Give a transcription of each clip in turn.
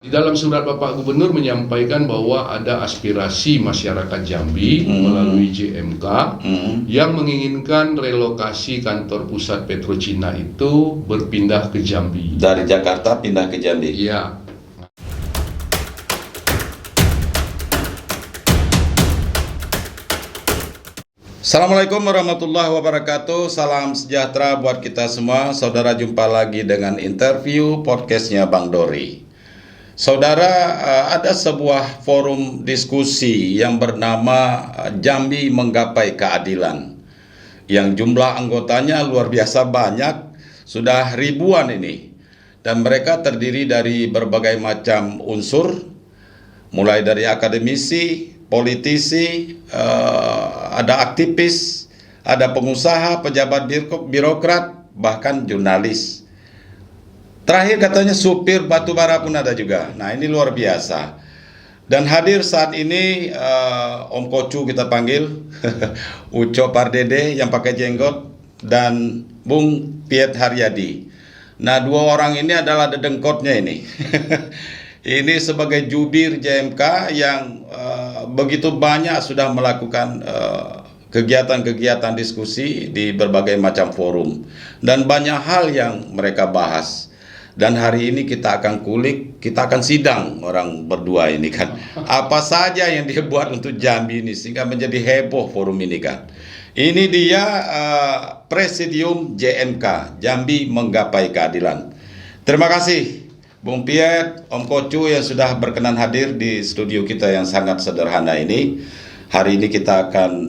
Di dalam surat Bapak Gubernur menyampaikan bahwa ada aspirasi masyarakat Jambi melalui JMK yang menginginkan relokasi kantor pusat Petrocina itu berpindah ke Jambi. Dari Jakarta pindah ke Jambi? Iya. Assalamualaikum warahmatullahi wabarakatuh. Salam sejahtera buat kita semua. Saudara, jumpa lagi dengan interview podcastnya Bang Dori. Saudara, ada sebuah forum diskusi yang bernama Jambi Menggapai Keadilan, yang jumlah anggotanya luar biasa banyak, sudah ribuan ini. Dan mereka terdiri dari berbagai macam unsur, mulai dari akademisi, politisi, ada aktivis, ada pengusaha, pejabat birokrat, bahkan jurnalis. Terakhir katanya supir batubara pun ada juga. Nah, ini luar biasa. Dan hadir saat ini Om Kocu kita panggil, Uco Pardede yang pakai jenggot, dan Bung Piet Haryadi. Nah, dua orang ini adalah dedengkotnya ini. Ini sebagai jubir JMK yang begitu banyak sudah melakukan kegiatan-kegiatan diskusi di berbagai macam forum. Dan banyak hal yang mereka bahas. Dan hari ini kita akan kulik, kita akan sidang orang berdua ini kan. Apa saja yang dia buat untuk Jambi ini sehingga menjadi heboh forum ini kan. Ini dia Presidium JMK, Jambi Menggapai Keadilan. Terima kasih Bung Piet, Om Kocu yang sudah berkenan hadir di studio kita yang sangat sederhana ini. Hari ini kita akan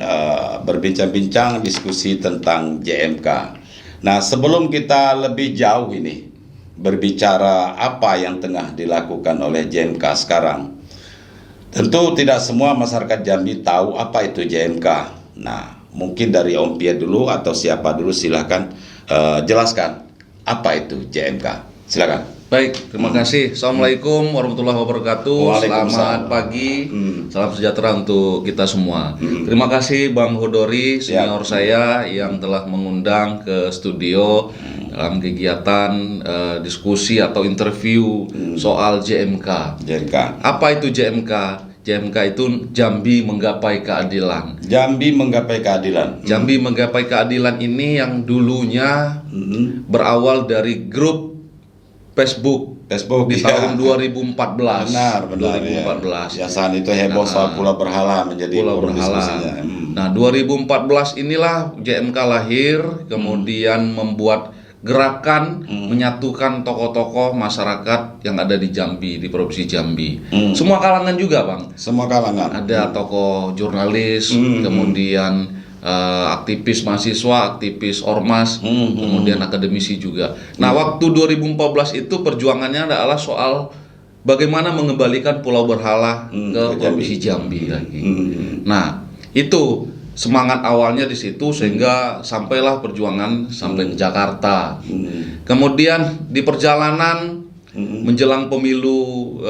berbincang-bincang diskusi tentang JMK. Nah, sebelum kita lebih jauh ini berbicara apa yang tengah dilakukan oleh JMK sekarang, tentu tidak semua masyarakat Jambi tahu apa itu JMK. Nah, mungkin dari Om Piet dulu atau siapa dulu, silahkan jelaskan apa itu JMK. Silakan. Baik, terima kasih. Assalamualaikum warahmatullahi wabarakatuh. Selamat pagi, salam sejahtera untuk kita semua. Terima kasih Bang Hodori, senior saya yang telah mengundang ke studio dalam kegiatan diskusi atau interview soal JMK. Apa itu JMK? JMK itu Jambi Menggapai Keadilan. Jambi Menggapai Keadilan. Jambi Menggapai Keadilan ini yang dulunya berawal dari grup Facebook di tahun 2014. Benar, 2014. Ya, saat itu heboh soal Pulau Berhala menjadi Pulau Berhala. Nah, 2014 inilah JMK lahir, kemudian membuat gerakan menyatukan tokoh-tokoh masyarakat yang ada di Jambi, di Provinsi Jambi. Semua kalangan juga, Bang. Semua kalangan. Ada tokoh jurnalis, kemudian aktivis mahasiswa, aktivis ormas, kemudian akademisi juga. Nah, waktu 2014 itu perjuangannya adalah soal bagaimana mengembalikan Pulau Berhala ke Provinsi Jambi lagi. Nah, itu semangat awalnya di situ sehingga sampailah perjuangan sampai ke Jakarta. Kemudian di perjalanan menjelang pemilu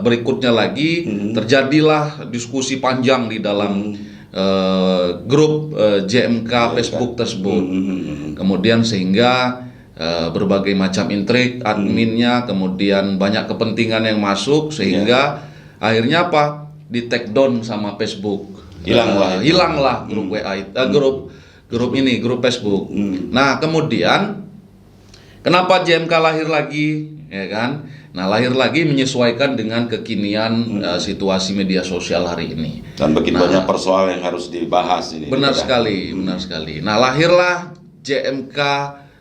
berikutnya lagi terjadilah diskusi panjang di dalam grup JMK Facebook tersebut. Kemudian sehingga berbagai macam intrik adminnya, kemudian banyak kepentingan yang masuk sehingga akhirnya apa? Di take down sama Facebook. Hilanglah grup WA grup Facebook. Nah, kemudian kenapa JMK lahir lagi, ya kan? Nah, lahir lagi menyesuaikan dengan kekinian situasi media sosial hari ini. Dan begitu banyak persoalan yang harus dibahas ini. Benar sekali. Nah, lahirlah JMK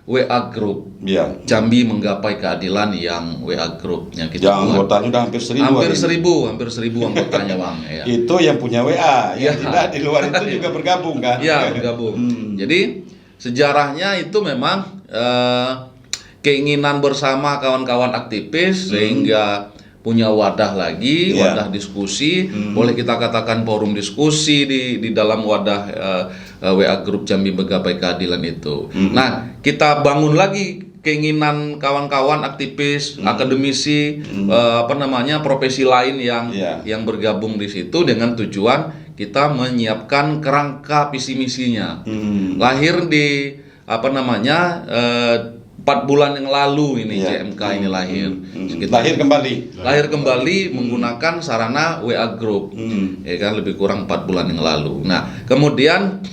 WA Group. Ya. Jambi Menggapai Keadilan yang WA Group yang kita buat. Anggotanya udah hampir 1.000. Hampir 1.000 anggotanya, Bang. Ya. Itu yang punya WA, yang tidak di luar itu juga bergabung kan? Ya, bergabung. Jadi sejarahnya itu memang keinginan bersama kawan-kawan aktivis sehingga punya wadah lagi, wadah diskusi, boleh kita katakan forum diskusi di dalam wadah WA Group Jambi Menggapai Keadilan itu. Nah, kita bangun lagi keinginan kawan-kawan aktivis, akademisi, profesi lain yang bergabung di situ dengan tujuan kita menyiapkan kerangka visi misinya. Lahir di 4 bulan yang lalu ini Iya. JMK ini lahir. Lahir kembali. Menggunakan sarana WA Group, ya kan, lebih kurang 4 bulan yang lalu. Nah, kemudian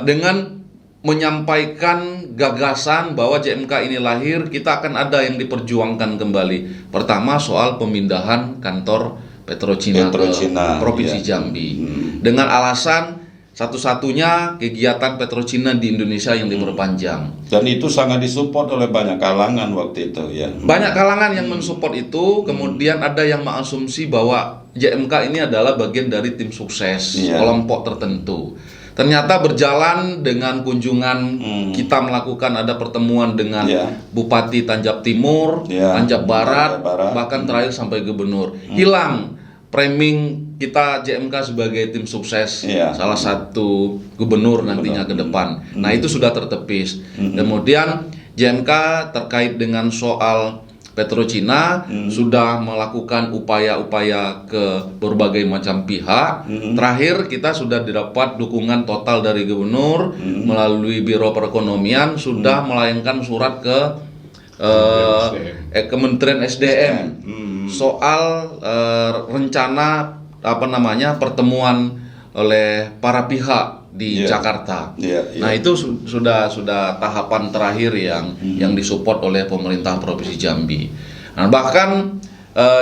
dengan menyampaikan gagasan bahwa JMK ini lahir, kita akan ada yang diperjuangkan kembali. Pertama, soal pemindahan kantor Petrochina ke Provinsi Jambi. Dengan alasan satu-satunya kegiatan Petrochina di Indonesia yang diperpanjang. Dan itu sangat disupport oleh banyak kalangan waktu itu ya. Banyak kalangan yang mensupport itu, kemudian ada yang mengasumsi bahwa JMK ini adalah bagian dari tim sukses kelompok tertentu. Ternyata berjalan dengan kunjungan kita melakukan ada pertemuan dengan Bupati Tanjab Timur, Tanjab Barat, bahkan terakhir sampai gubernur. Hilang framing kita JMK sebagai tim sukses, salah satu gubernur nantinya ke depan. Nah, itu sudah tertepis. Kemudian JMK terkait dengan soal Petrochina sudah melakukan upaya-upaya ke berbagai macam pihak. Terakhir kita sudah didapat dukungan total dari gubernur melalui Biro Perekonomian, sudah melayangkan surat ke Kementerian SDM soal rencana pertemuan oleh para pihak di Jakarta. Nah, itu sudah tahapan terakhir yang disupport oleh pemerintah Provinsi Jambi. Nah, bahkan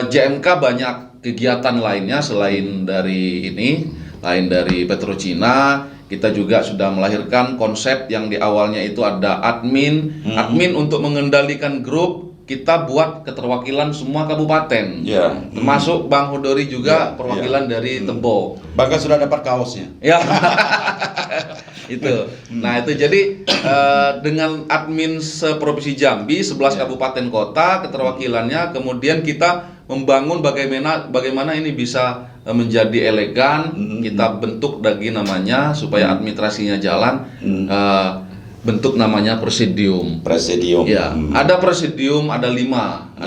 JMK banyak kegiatan lainnya selain dari Petrochina. Kita juga sudah melahirkan konsep yang di awalnya itu ada admin untuk mengendalikan grup. Kita buat keterwakilan semua kabupaten, termasuk Bang Hodori juga perwakilan dari Tebo. Bahkan sudah dapat kaosnya. Ya, itu. Nah, itu jadi dengan admin seprovinsi Jambi, 11 kabupaten kota, keterwakilannya, kemudian kita membangun bagaimana ini bisa menjadi elegan. Kita bentuk lagi namanya supaya administrasinya jalan. Bentuk namanya presidium. Ya, ada presidium, ada 5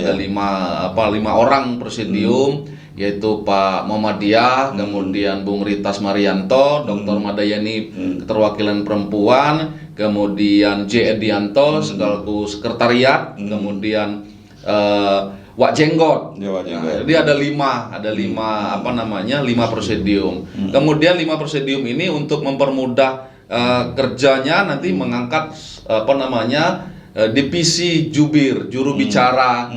orang presidium, yaitu Pak Muhammadiyah, kemudian Bung Ritas Marianto, Dr. Madayani keterwakilan perempuan, kemudian J. Edianto selaku sekretariat, kemudian Wak Jenggot. Nah, jadi ada 5 presidium. Kemudian 5 presidium ini untuk mempermudah kerjanya nanti mengangkat divisi jubir, juru bicara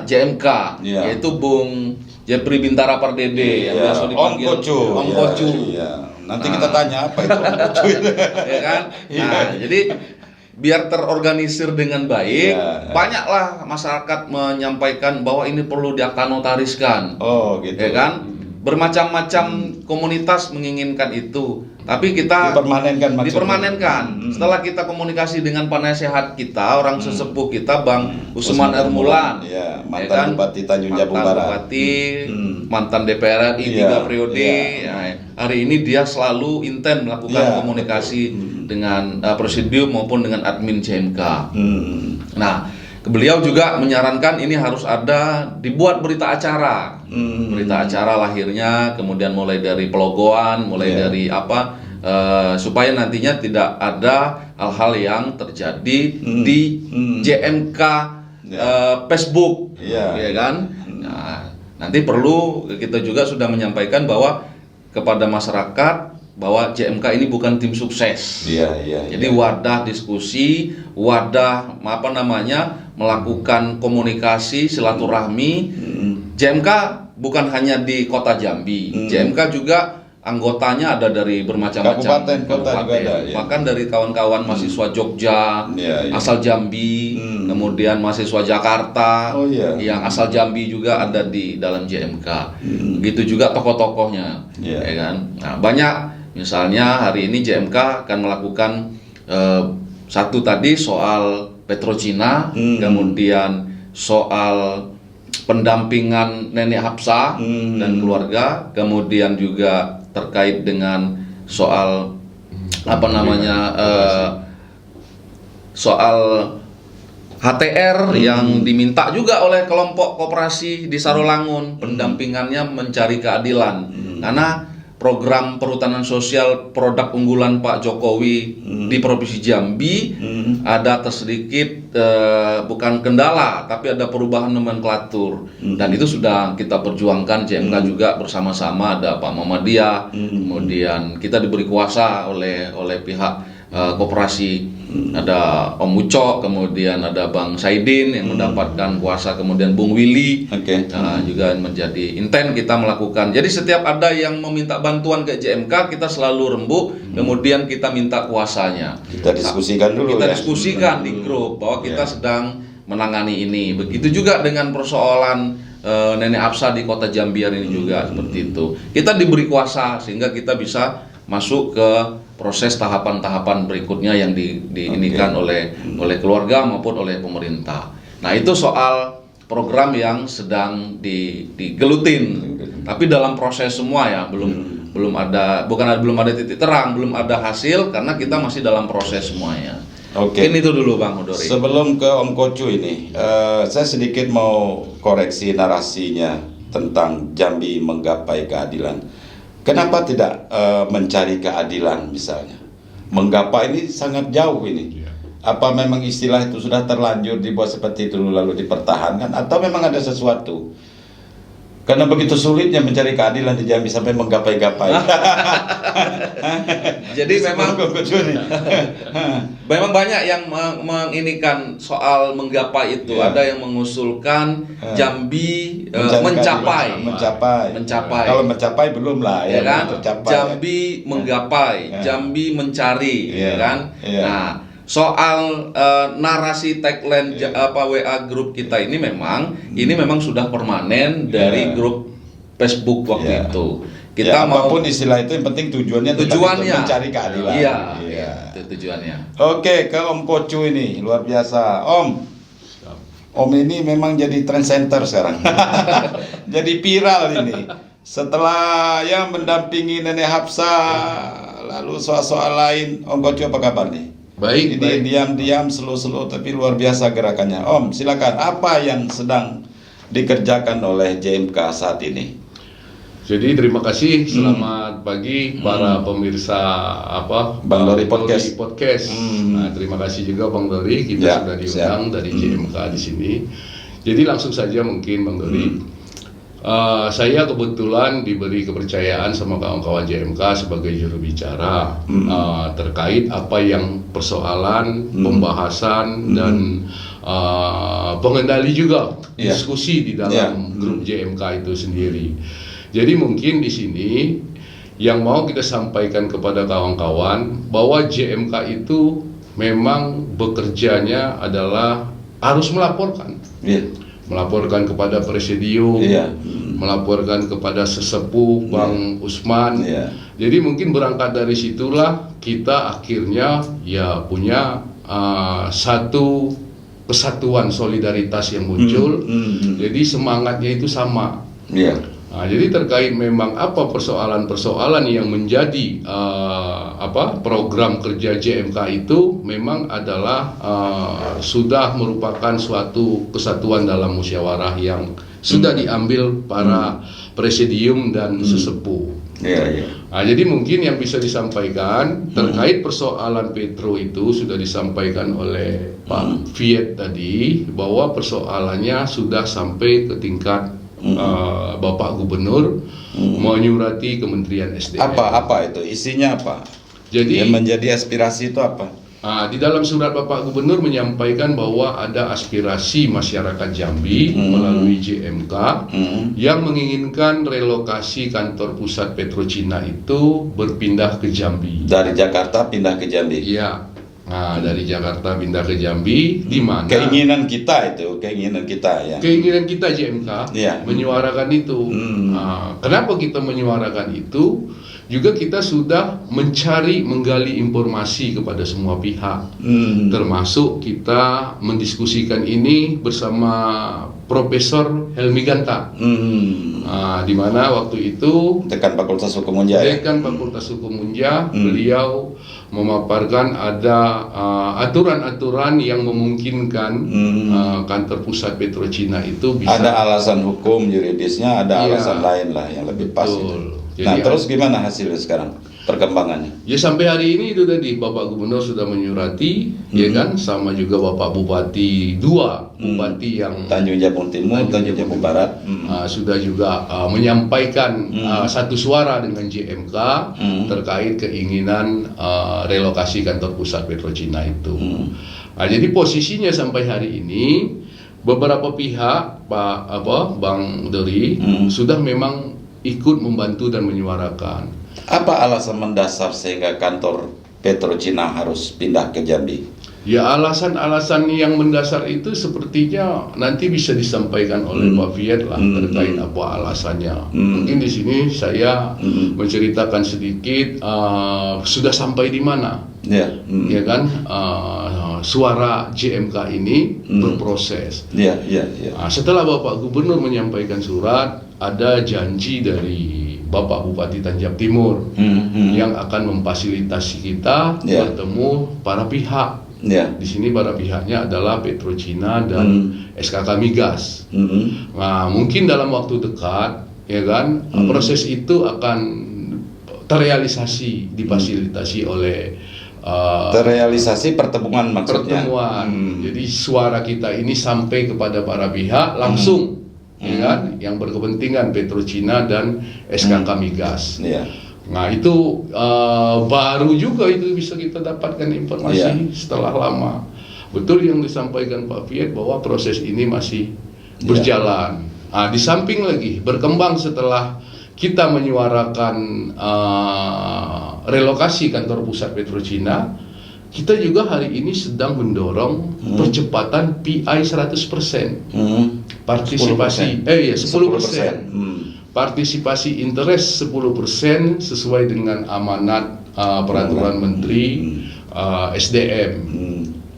JMK, yaitu Bung Jepri Bintara Pardede yang biasa dipanggil Om Kocu. Nanti kita tanya apa itu Om Kocu. Ya kan? Nah, jadi biar terorganisir dengan baik, banyaklah masyarakat menyampaikan bahwa ini perlu diakta-notariskan. Oh, gitu. Ya kan? Bermacam-macam komunitas menginginkan itu, tapi kita dipermanenkan. Setelah kita komunikasi dengan penasehat kita, orang sesepuh kita, Bang Usman Ermulan, mantan Bupati Tanjung Jabung Barat, mantan DPR RI 3 periode. Hari ini dia selalu intent melakukan komunikasi dengan presidium maupun dengan admin JMK. Nah, beliau juga menyarankan ini harus dibuat berita acara. Berita acara lahirnya, kemudian mulai dari pelogoan, dari supaya nantinya tidak ada hal-hal yang terjadi di JMK Facebook, ya kan? Nah, nanti perlu kita juga sudah menyampaikan bahwa kepada masyarakat bahwa JMK ini bukan tim sukses. Jadi wadah diskusi, wadah melakukan komunikasi, silaturahmi. JMK bukan hanya di Kota Jambi. JMK juga anggotanya ada dari bermacam-macam kabupaten. Bahkan dari kawan-kawan mahasiswa Jogja, asal Jambi, kemudian mahasiswa Jakarta yang asal Jambi juga ada di dalam JMK. Begitu juga tokoh-tokohnya, ya kan? Nah, banyak. Misalnya hari ini JMK akan melakukan satu tadi soal Petrochina, kemudian soal pendampingan Nenek Hapsa dan keluarga, kemudian juga terkait dengan soal soal HTR yang diminta juga oleh kelompok koperasi di Sarolangun, pendampingannya mencari keadilan. Karena program perhutanan sosial produk unggulan Pak Jokowi di Provinsi Jambi ada tersedikit bukan kendala, tapi ada perubahan nomenklatur dan itu sudah kita perjuangkan JMK juga bersama-sama. Ada Pak Muhammadiyah, kemudian kita diberi kuasa oleh pihak koperasi, ada Om Ucok, kemudian ada Bang Saidin yang mendapatkan kuasa, kemudian Bung Willy juga menjadi inten kita melakukan. Jadi setiap ada yang meminta bantuan ke JMK, kita selalu rembuk, kemudian kita minta kuasanya. Kita diskusikan dulu. Kita diskusikan di grup bahwa kita sedang menangani ini. Begitu juga dengan persoalan Nenek Absa di Kota Jambiar ini juga seperti itu. Kita diberi kuasa sehingga kita bisa masuk ke proses tahapan-tahapan berikutnya yang diinikan oleh keluarga maupun oleh pemerintah. Nah, itu soal program yang sedang digelutin. Tapi dalam proses semua ya, belum ada titik terang, belum ada hasil karena kita masih dalam proses semuanya. Ini itu dulu Bang Hodori. Sebelum ke Om Kocu ini, saya sedikit mau koreksi narasinya tentang Jambi menggapai keadilan. Kenapa tidak mencari keadilan misalnya? Menggapai ini sangat jauh ini. Apa memang istilah itu sudah terlanjur dibuat seperti itu lalu dipertahankan, atau memang ada sesuatu? Karena begitu sulitnya mencari keadilan di Jambi sampai menggapai-gapai. Jadi memang banyak yang menginikan soal menggapai itu. Ada yang mengusulkan Jambi mencapai. Kalau mencapai belum lah ya kan? Tercapai. Jambi menggapai, Jambi mencari, ya kan? Nah, soal narasi tagline WA grup kita ini memang sudah permanen dari grup Facebook waktu itu. Kita apapun istilah itu yang penting tujuannya mencari keadilan. Iya. Itu tujuannya. Oke, ke Om Kocu ini luar biasa. Om ini memang jadi trend center sekarang. Jadi viral ini. Setelah yang mendampingi Nenek Hapsa, lalu soal-soal lain, Om Kocu apa kabar nih? Baik. Diam-diam, slow-slow, tapi luar biasa gerakannya. Om, silakan. Apa yang sedang dikerjakan oleh JMK saat ini? Jadi terima kasih, selamat pagi para pemirsa Bang Dori Podcast. Nah, terima kasih juga Bang Dori, kita sudah diundang dari JMK di sini. Jadi langsung saja mungkin Bang Dori. Saya kebetulan diberi kepercayaan sama kawan-kawan JMK sebagai juru bicara terkait apa yang persoalan, pembahasan dan pengendali juga diskusi di dalam grup JMK itu sendiri. Jadi mungkin di sini yang mau kita sampaikan kepada kawan-kawan bahwa JMK itu memang bekerjanya adalah harus melaporkan. Melaporkan kepada presidium, melaporkan kepada sesepuh Bang Usman. Jadi mungkin berangkat dari situlah kita akhirnya ya punya satu kesatuan solidaritas yang muncul. Jadi semangatnya itu sama. Nah, jadi terkait memang apa persoalan-persoalan yang menjadi program kerja JMK itu memang adalah sudah merupakan suatu kesatuan dalam musyawarah yang sudah diambil para presidium dan sesepuh. Nah, jadi mungkin yang bisa disampaikan terkait persoalan Petro itu sudah disampaikan oleh Pak Viet tadi bahwa persoalannya sudah sampai ke tingkat Bapak Gubernur menyurati Kementerian SDM. Apa itu? Isinya apa? Jadi yang menjadi aspirasi itu apa? Di dalam surat Bapak Gubernur menyampaikan bahwa ada aspirasi masyarakat Jambi melalui JMK yang menginginkan relokasi kantor pusat Petrocina itu berpindah ke Jambi. Dari Jakarta pindah ke Jambi. Iya. Nah, dari Jakarta pindah ke Jambi, di mana keinginan kita ya. Keinginan kita JMK menyuarakan itu. Kenapa kita menyuarakan itu? Juga kita sudah menggali informasi kepada semua pihak, termasuk kita mendiskusikan ini bersama Profesor Helmi Ganta, di mana waktu itu Dekan Fakultas Hukum Unja. Beliau memaparkan ada aturan-aturan yang memungkinkan kantor pusat Petrocina itu bisa. Ada alasan hukum yuridisnya, ada alasan lain lah yang lebih pas. Betul. Nah, terus gimana hasilnya sekarang? Perkembangannya? Ya sampai hari ini itu tadi Bapak Gubernur sudah menyurati, ya kan, sama juga Bapak Bupati, dua bupati yang Tanjung Jabung Timur, Tanjung Jabung Barat, sudah juga menyampaikan satu suara dengan JMK terkait keinginan relokasi kantor pusat Petrocina itu. Nah, jadi posisinya sampai hari ini beberapa pihak Bang Dori sudah memang ikut membantu dan menyuarakan. Apa alasan mendasar sehingga kantor Petrocina harus pindah ke Jambi? Ya, alasan-alasan yang mendasar itu sepertinya nanti bisa disampaikan oleh Pak Fiat lah terkait apa alasannya. Mungkin di sini saya menceritakan sedikit sudah sampai di mana, ya kan, suara JMK ini berproses. Setelah Bapak Gubernur menyampaikan surat, ada janji dari Bapak Bupati Tanjab Timur yang akan memfasilitasi kita bertemu para pihak. Di sini para pihaknya adalah Petrocina dan SKK Migas. Nah, mungkin dalam waktu dekat, ya kan, proses itu akan terrealisasi, difasilitasi oleh terrealisasi pertemuan maksudnya. Jadi suara kita ini sampai kepada para pihak langsung. Ya kan, yang berkepentingan Petrocina dan SKK Migas. Nah, itu baru juga itu bisa kita dapatkan informasi setelah lama. Betul yang disampaikan Pak Fiat bahwa proses ini masih berjalan. Nah, di samping lagi berkembang setelah kita menyuarakan relokasi kantor pusat Petrocina, kita juga hari ini sedang mendorong percepatan PI 100%. Partisipasi 10%. Partisipasi interest 10% sesuai dengan amanat peraturan Menteri SDM.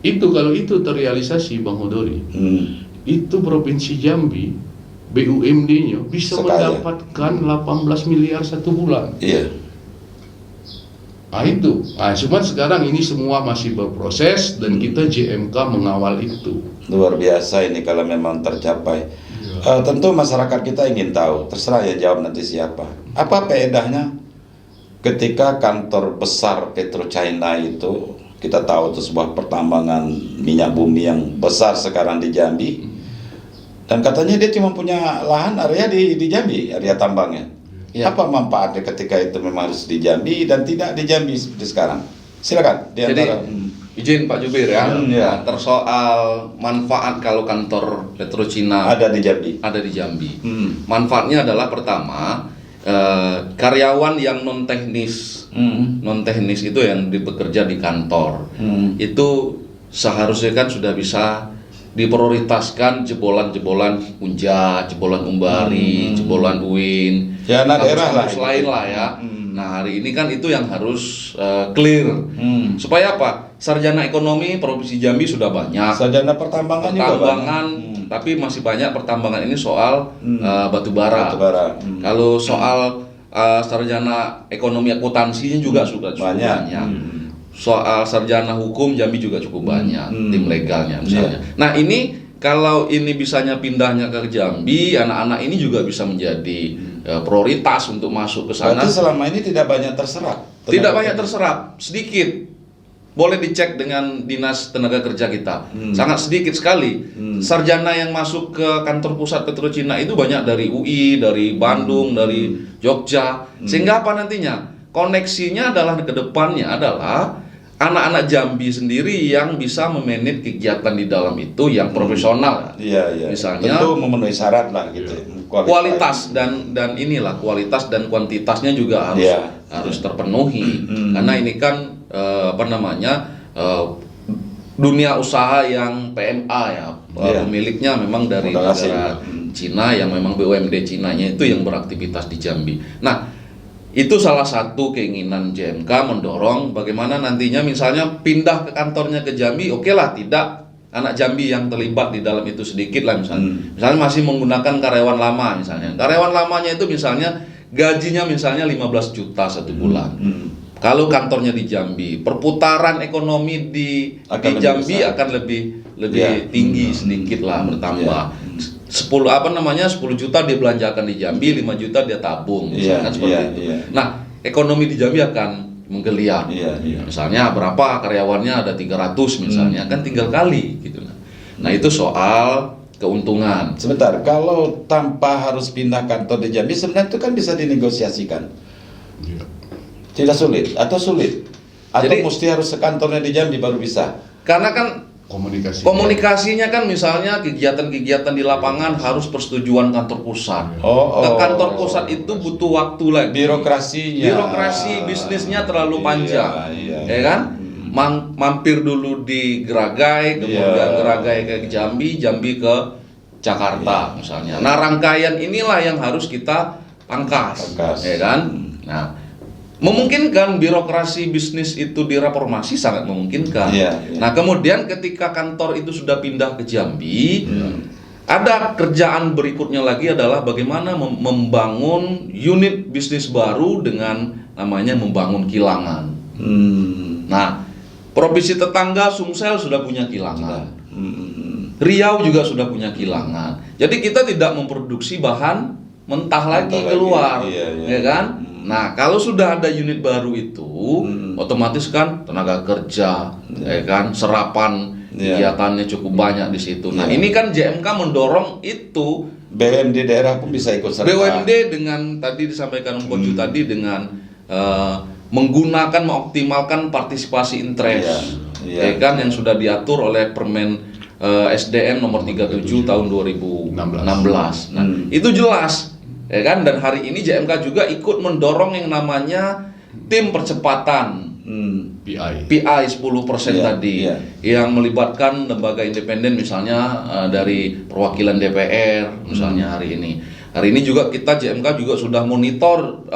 Itu kalau itu terrealisasi Bang Hodori, itu Provinsi Jambi BUMD-nya bisa mendapatkan 18 miliar satu bulan. Nah itu, cuman sekarang ini semua masih berproses dan kita JMK mengawal itu. Luar biasa ini kalau memang tercapai. Tentu masyarakat kita ingin tahu, terserah ya jawab nanti siapa. Apa faedahnya ketika kantor besar Petrochina itu, kita tahu itu sebuah pertambangan minyak bumi yang besar sekarang di Jambi, dan katanya dia cuma punya lahan area di Jambi, area tambangnya. Apa manfaatnya ketika itu memang harus di Jambi dan tidak di Jambi seperti sekarang? Silakan. Jadi izin Pak Jubir ya, tersoal manfaat kalau kantor Petrocina ada di Jambi. Manfaatnya adalah pertama, karyawan yang non teknis itu yang bekerja di kantor itu seharusnya kan sudah bisa diprioritaskan jebolan-jebolan Unja, jebolan Umbari, jebolan Uin, daerah lain lah ya. Nah, hari ini kan itu yang harus clear. Supaya apa? Sarjana ekonomi Provinsi Jambi sudah banyak. Sarjana pertambangan juga banyak. Tapi masih banyak pertambangan ini soal batu bara. Kalau soal sarjana ekonomi akuntansinya juga sudah cukup banyak. Soal sarjana hukum Jambi juga cukup banyak, tim legalnya misalnya. Nah, ini kalau ini bisanya pindahnya ke Jambi, anak-anak ini juga bisa menjadi prioritas untuk masuk ke sana. Berarti selama ini tidak banyak terserap? Tidak banyak terserap, sedikit. Boleh dicek dengan Dinas Tenaga Kerja kita. Sangat sedikit sekali. Sarjana yang masuk ke kantor pusat Petrocina itu banyak dari UI, dari Bandung, dari Jogja. Sehingga apa nantinya? Koneksinya adalah ke depannya adalah anak-anak Jambi sendiri yang bisa memanage kegiatan di dalam itu yang profesional. Misalnya tentu memenuhi syarat lah gitu. Kualitas dan inilah kualitas dan kuantitasnya juga harus terpenuhi. Karena ini kan dunia usaha yang PMA ya. Pemiliknya memang dari negara Cina yang memang BUMD Cinanya itu yang beraktivitas di Jambi. Nah, itu salah satu keinginan JMK mendorong bagaimana nantinya misalnya pindah ke kantornya ke Jambi, oke lah, tidak anak Jambi yang terlibat di dalam itu sedikit lah misalnya. Misalnya masih menggunakan karyawan lama misalnya. Karyawan lamanya itu misalnya gajinya misalnya 15 juta satu bulan. Kalau kantornya di Jambi, perputaran ekonomi di Jambi akan lebih tinggi sedikit lah, bertambah. 10 juta dia belanjakan di Jambi, 5 juta dia tabung, misalkan seperti itu. Nah, ekonomi di Jambi akan menggeliat. Misalnya berapa karyawannya, ada 300 misalnya, kan tinggal kali gitu. Nah, itu soal keuntungan. Sebentar, kalau tanpa harus pindah kantor di Jambi sebenarnya itu kan bisa dinegosiasikan. Iya. Tidak sulit atau sulit? Atau Jadi, mesti harus sekantornya di Jambi baru bisa? Karena kan komunikasinya kan misalnya kegiatan-kegiatan di lapangan harus persetujuan kantor pusat. Ke kantor pusat itu butuh waktu lagi. Birokrasi bisnisnya terlalu panjang, ya kan? Mampir dulu di Geragai, kemudian Geragai ke Jambi, Jambi ke Jakarta misalnya. Nah, rangkaian inilah yang harus kita pangkas. Ya kan? Nah, memungkinkan birokrasi bisnis itu direformasi, sangat memungkinkan. Nah, kemudian ketika kantor itu sudah pindah ke Jambi, ada kerjaan berikutnya lagi adalah bagaimana membangun unit bisnis baru dengan namanya membangun kilangan. Nah, provinsi tetangga Sumsel sudah punya kilangan. Riau juga sudah punya kilangan. Jadi kita tidak memproduksi bahan mentah lagi keluar, ya kan? Nah, kalau sudah ada unit baru itu, otomatis kan tenaga kerja, ya kan, serapan kegiatannya cukup banyak di situ. Nah, ini kan JMK mendorong itu. BUMD daerah pun bisa ikut serta. BUMD dengan tadi disampaikan Koju tadi dengan menggunakan, mengoptimalkan partisipasi interest, ya kan, yang sudah diatur oleh Permen SDM nomor 37 tahun 2016. Nah, itu jelas. Ya kan, dan hari ini JMK juga ikut mendorong yang namanya tim percepatan PI 10% tadi, yang melibatkan lembaga independen misalnya dari perwakilan DPR misalnya hari ini. Hari ini juga kita JMK juga sudah monitor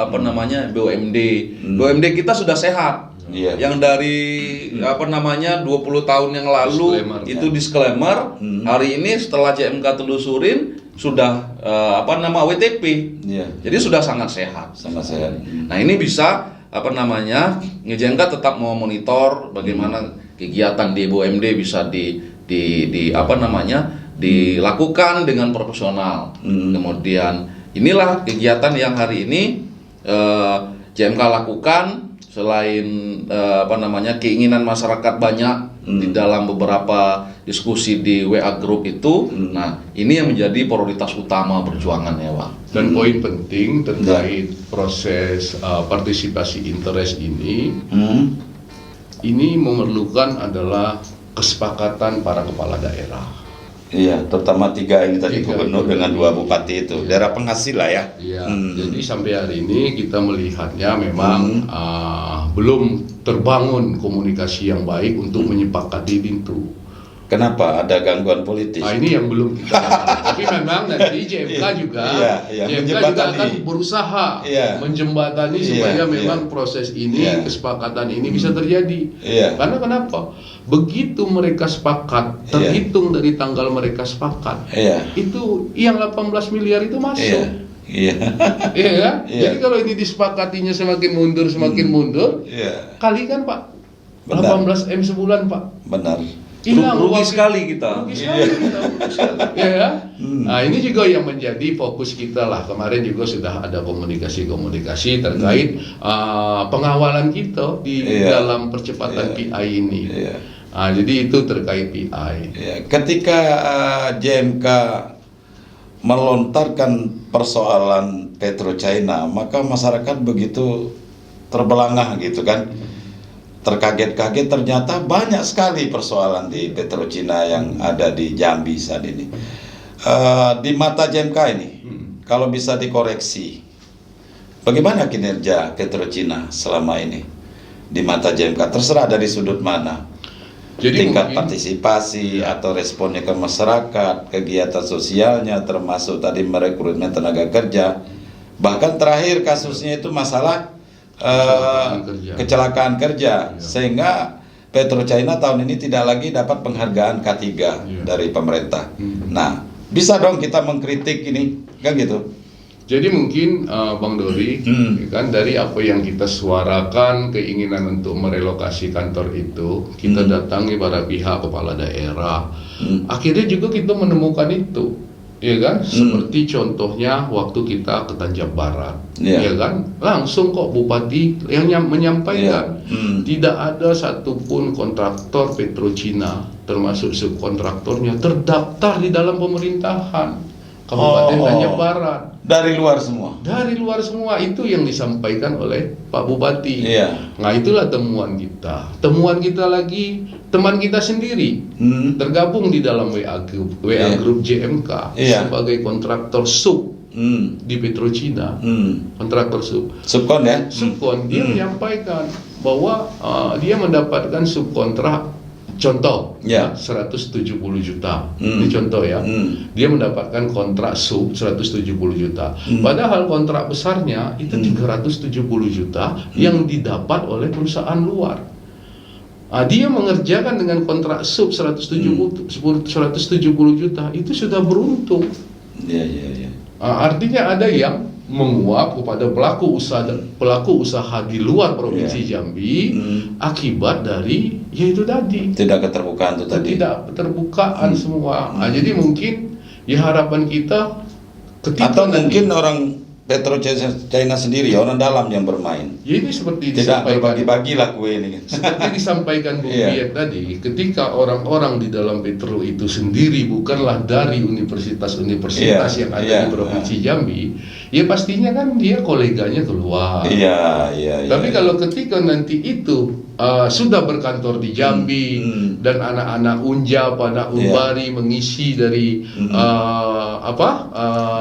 BUMD. BUMD kita sudah sehat. Yang dari 20 tahun yang lalu itu disclaimer, hari ini setelah JMK telusurin sudah WTP. Jadi sudah sangat sehat. Nah, ini bisa JMK tetap mau monitor bagaimana kegiatan di BUMD bisa dilakukan dengan profesional. Kemudian inilah kegiatan yang hari ini JMK lakukan. Selain keinginan masyarakat banyak di dalam beberapa diskusi di WA Group itu, nah ini yang menjadi prioritas utama perjuangan ya, Pak. Dan poin penting terkait proses partisipasi interest ini memerlukan adalah kesepakatan para kepala daerah. Iya, terutama 3 ini tadi, gubernur dengan 2 bupati itu, daerah penghasil lah ya. Iya, jadi sampai hari ini kita melihatnya memang belum terbangun komunikasi yang baik untuk menyepakati itu. Kenapa? Ada gangguan politis? Nah, ini yang belum kita tapi memang nanti JMK juga akan berusaha menjembatani supaya memang proses ini, kesepakatan ini bisa terjadi. Karena kenapa? Begitu mereka sepakat, terhitung dari tanggal mereka sepakat, itu yang 18 miliar itu masuk. Jadi kalau ini disepakatinya semakin mundur, kalikan Pak, 18 M sebulan Pak. Benar. Rugi sekali kita. Nah, ini juga yang menjadi fokus kita lah. Kemarin juga sudah ada komunikasi terkait pengawalan kita di dalam percepatan PI ini. Nah, jadi itu terkait PI. Ketika JMK melontarkan persoalan PetroChina, maka masyarakat begitu terbelangah gitu kan. Terkaget-kaget, ternyata banyak sekali persoalan di PetroChina yang ada di Jambi saat ini. Di mata JMK ini, kalau bisa dikoreksi, bagaimana kinerja PetroChina selama ini di mata JMK? Terserah dari sudut mana. Jadi tingkat partisipasi atau responnya ke masyarakat, kegiatan sosialnya, termasuk tadi merekrutmen tenaga kerja. Bahkan terakhir kasusnya itu masalah kecelakaan kerja, sehingga PetroChina tahun ini tidak lagi dapat penghargaan K3 dari pemerintah. Nah, bisa dong kita mengkritik ini, kan gitu. Jadi mungkin Bang Dori, kan dari apa yang kita suarakan keinginan untuk merelokasi kantor itu, kita datangi para pihak kepala daerah. Akhirnya juga kita menemukan itu. ya kan? Seperti contohnya waktu kita ke Tanjab Barat, Iya. ya kan? Langsung kok Bupati yang menyampaikan, tidak ada satupun kontraktor Petrocina, termasuk subkontraktornya, terdaftar di dalam pemerintahan Kabupaten Tanjab Barat. Dari luar semua. Dari luar semua, itu yang disampaikan oleh Pak Bupati. Iya. Nah, itulah temuan kita. Temuan kita lagi, teman kita sendiri tergabung di dalam WA Group JMK Iya. sebagai kontraktor sub di Petrocina. Kontraktor sub. Subkon ya. Subkon, dia menyampaikan bahwa dia mendapatkan subkontrak, contoh Ya. 170 juta. Ini contoh ya. Dia mendapatkan kontrak sub 170 juta. Padahal kontrak besarnya itu 370 juta yang didapat oleh perusahaan luar. Dia mengerjakan dengan kontrak sub 170 juta, itu sudah beruntung. Iya. Artinya ada yang menguap kepada pelaku usaha di luar provinsi Jambi akibat dari yaitu tadi Tidak keterbukaan itu tadi. tidak keterbukaan semua. Jadi mungkin ya harapan kita ketika Atau nanti- mungkin orang Petrochina sendiri, orang dalam yang bermain. ya ini seperti Tidak disampaikan, berbagi-bagi lah kue ini. seperti disampaikan Bu Iya. Biet tadi, ketika orang-orang di dalam Petro itu sendiri bukanlah dari universitas-universitas Iya, yang ada iya, di provinsi Jambi, ya pastinya kan dia koleganya keluar. Iya. Tapi kalau ketika nanti itu sudah berkantor di Jambi dan anak-anak Unja pada Umbari mengisi dari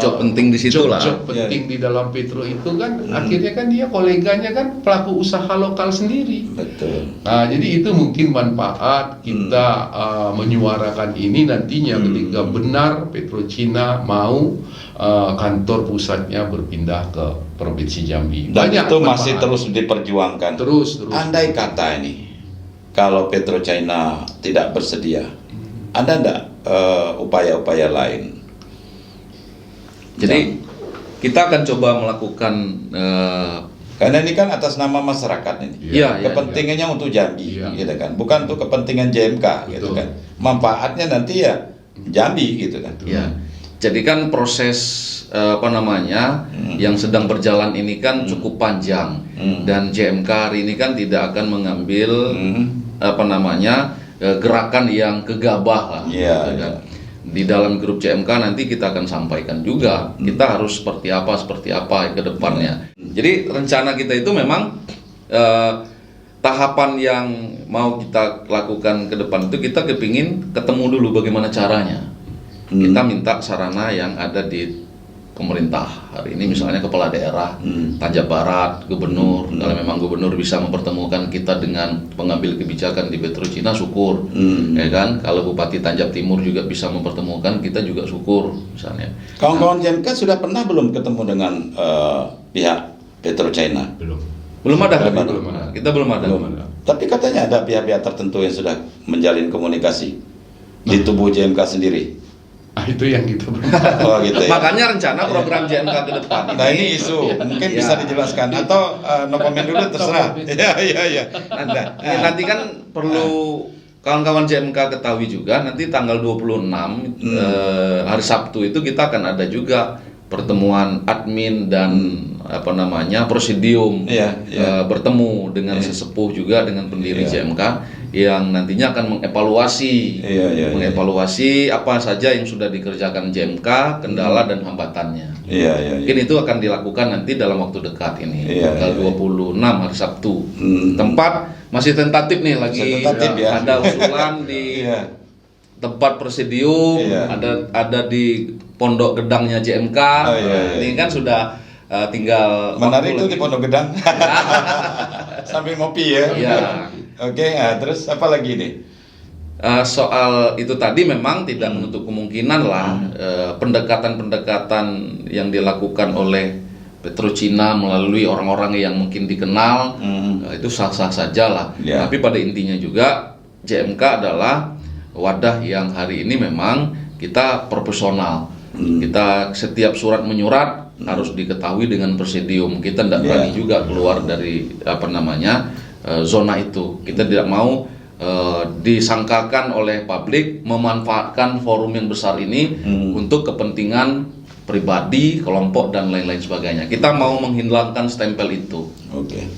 Job penting di situ lah. job penting di dalam Petro itu kan akhirnya kan dia koleganya kan pelaku usaha lokal sendiri. Betul. Nah, jadi itu mungkin manfaat kita menyuarakan ini nantinya ketika benar Petrocina mau kantor pusatnya berpindah ke Provinsi Jambi. Dan itu masih manfaat. terus diperjuangkan. Terus. Andai kata ini, kalau Petrochina tidak bersedia, ada enggak upaya-upaya lain? Jadi kita akan coba melakukan Karena ini kan atas nama masyarakat ini. Iya, iya, Kepentingannya untuk Jambi, Iya. gitu kan. Bukan untuk kepentingan JMK, gitu Betul. kan. Manfaatnya nanti ya Jambi, gitu kan. ya. Jadi kan proses yang sedang berjalan ini kan cukup panjang dan JMK hari ini kan tidak akan mengambil gerakan yang gegabah lah. Iya, gitu kan. Di dalam grup JMK nanti kita akan sampaikan juga kita harus seperti apa ke depannya. Jadi rencana kita itu memang tahapan yang mau kita lakukan ke depan itu kita kepingin ketemu dulu bagaimana caranya. Kita minta sarana yang ada di pemerintah hari ini, misalnya kepala daerah Tanjab Barat, gubernur. Kalau memang gubernur bisa mempertemukan kita dengan pengambil kebijakan di Petrocina, syukur, ya kan. Kalau Bupati Tanjab Timur juga bisa mempertemukan kita juga syukur, misalnya. Kawan-kawan JMK sudah pernah belum ketemu dengan pihak Petrochina? Belum ada. Belum. Kita belum ada. Tapi katanya ada pihak-pihak tertentu yang sudah menjalin komunikasi di tubuh JMK sendiri. Itu yang kita Oh gitu ya. Makanya rencana program JMK ke depan Nah ini isu, mungkin bisa dijelaskan atau no comment dulu terserah. Iya. Anda. Nanti kan perlu kawan-kawan JMK ketahui juga, nanti tanggal 26 hari Sabtu itu kita akan ada juga pertemuan admin dan presidium bertemu dengan sesepuh juga dengan pendiri JMK yang nantinya akan mengevaluasi apa saja yang sudah dikerjakan JMK, kendala dan hambatannya. Mungkin itu akan dilakukan nanti dalam waktu dekat ini, tanggal 26 hari Sabtu. Tempat masih tentatif nih, lagi ada usulan di tempat presidium, ada di pondok gedangnya JMK. Ini kan sudah tinggal menarik tuh di Pondok Gedang. Sambil ngopi ya. Oke, terus apa lagi nih? Soal itu tadi memang tidak menutup kemungkinan lah pendekatan-pendekatan yang dilakukan oleh Petrocina melalui orang-orang yang mungkin dikenal itu sah-sah saja lah. Tapi pada intinya juga JMK adalah wadah yang hari ini memang kita profesional. Kita setiap surat menyurat harus diketahui dengan presidium. Kita tidak berani juga keluar dari zona itu. Kita tidak mau disangkakan oleh publik memanfaatkan forum yang besar ini untuk kepentingan pribadi, kelompok dan lain-lain sebagainya. Kita mau menghilangkan stempel itu. Oke.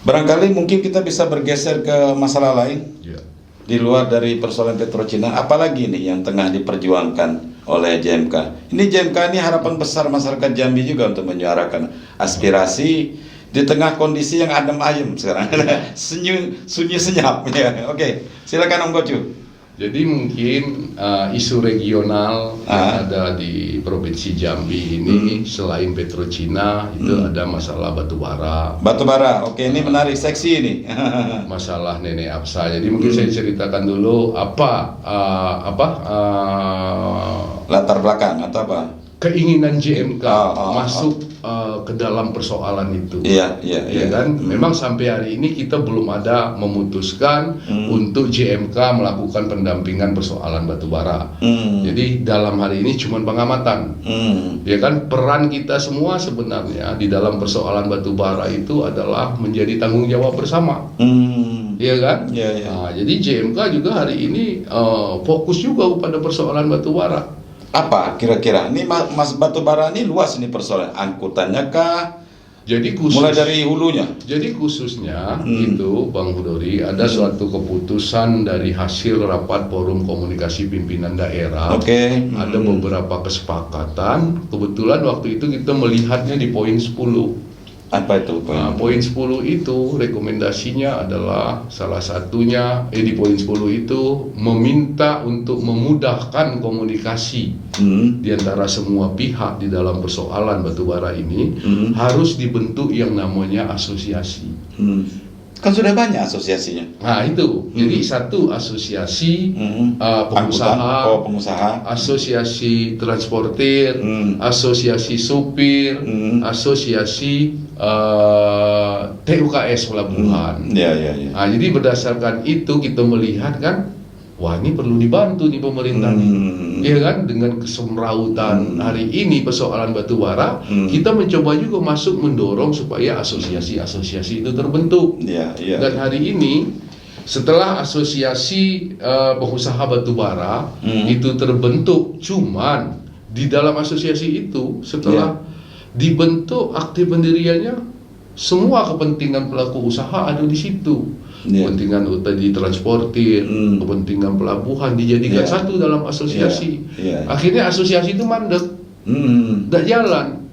Barangkali mungkin kita bisa bergeser ke masalah lain Ya. di luar dari persoalan PetroCina. Apalagi nih yang tengah diperjuangkan oleh JMK. Ini JMK ini harapan besar masyarakat Jambi juga untuk menyuarakan aspirasi di tengah kondisi yang adem ayem sekarang. Sunyi senyap. Ya. Oke, silakan Om Gocu. Jadi mungkin isu regional yang ada di Provinsi Jambi ini selain PetroCina itu ada masalah batubara. Batubara, oke, ini menarik, seksi ini. Masalah Nenek Apsa. Jadi mungkin saya ceritakan dulu Latar belakang atau apa? keinginan JMK masuk ke dalam persoalan itu. Iya kan? Memang sampai hari ini kita belum ada memutuskan untuk JMK melakukan pendampingan persoalan batubara. Jadi dalam hari ini cuma pengamatan. Ya kan, peran kita semua sebenarnya di dalam persoalan batubara itu adalah menjadi tanggung jawab bersama. Iya kan? Nah, jadi JMK juga hari ini fokus juga pada persoalan batubara. Apa kira-kira? Ini Mas batubara ini luas ini persoalan angkutannya kah? Jadi khusus, mulai dari hulunya. Jadi khususnya itu Bang Budori ada suatu keputusan dari hasil rapat forum komunikasi pimpinan daerah. Ada beberapa kesepakatan. Kebetulan waktu itu kita melihatnya di poin 10. Apa itu? Poin 10 itu rekomendasinya adalah salah satunya di poin 10 itu meminta untuk memudahkan komunikasi di antara semua pihak di dalam persoalan batubara ini harus dibentuk yang namanya asosiasi. Kan sudah banyak asosiasinya. Nah itu, jadi satu asosiasi pengusaha, asosiasi transportir, asosiasi supir, asosiasi TUKS pelabuhan. Nah, jadi berdasarkan itu kita melihat kan, wah ini perlu dibantu nih pemerintah ya kan, dengan kesemrautan hari ini persoalan batubara, kita mencoba juga masuk mendorong supaya asosiasi-asosiasi itu terbentuk. Dan hari ini setelah asosiasi pengusaha batubara itu terbentuk, cuman di dalam asosiasi itu setelah dibentuk akte pendiriannya, semua kepentingan pelaku usaha ada di situ. Kepentingan di transportir, kepentingan pelabuhan dijadikan satu dalam asosiasi. Akhirnya asosiasi itu mandek, tidak jalan.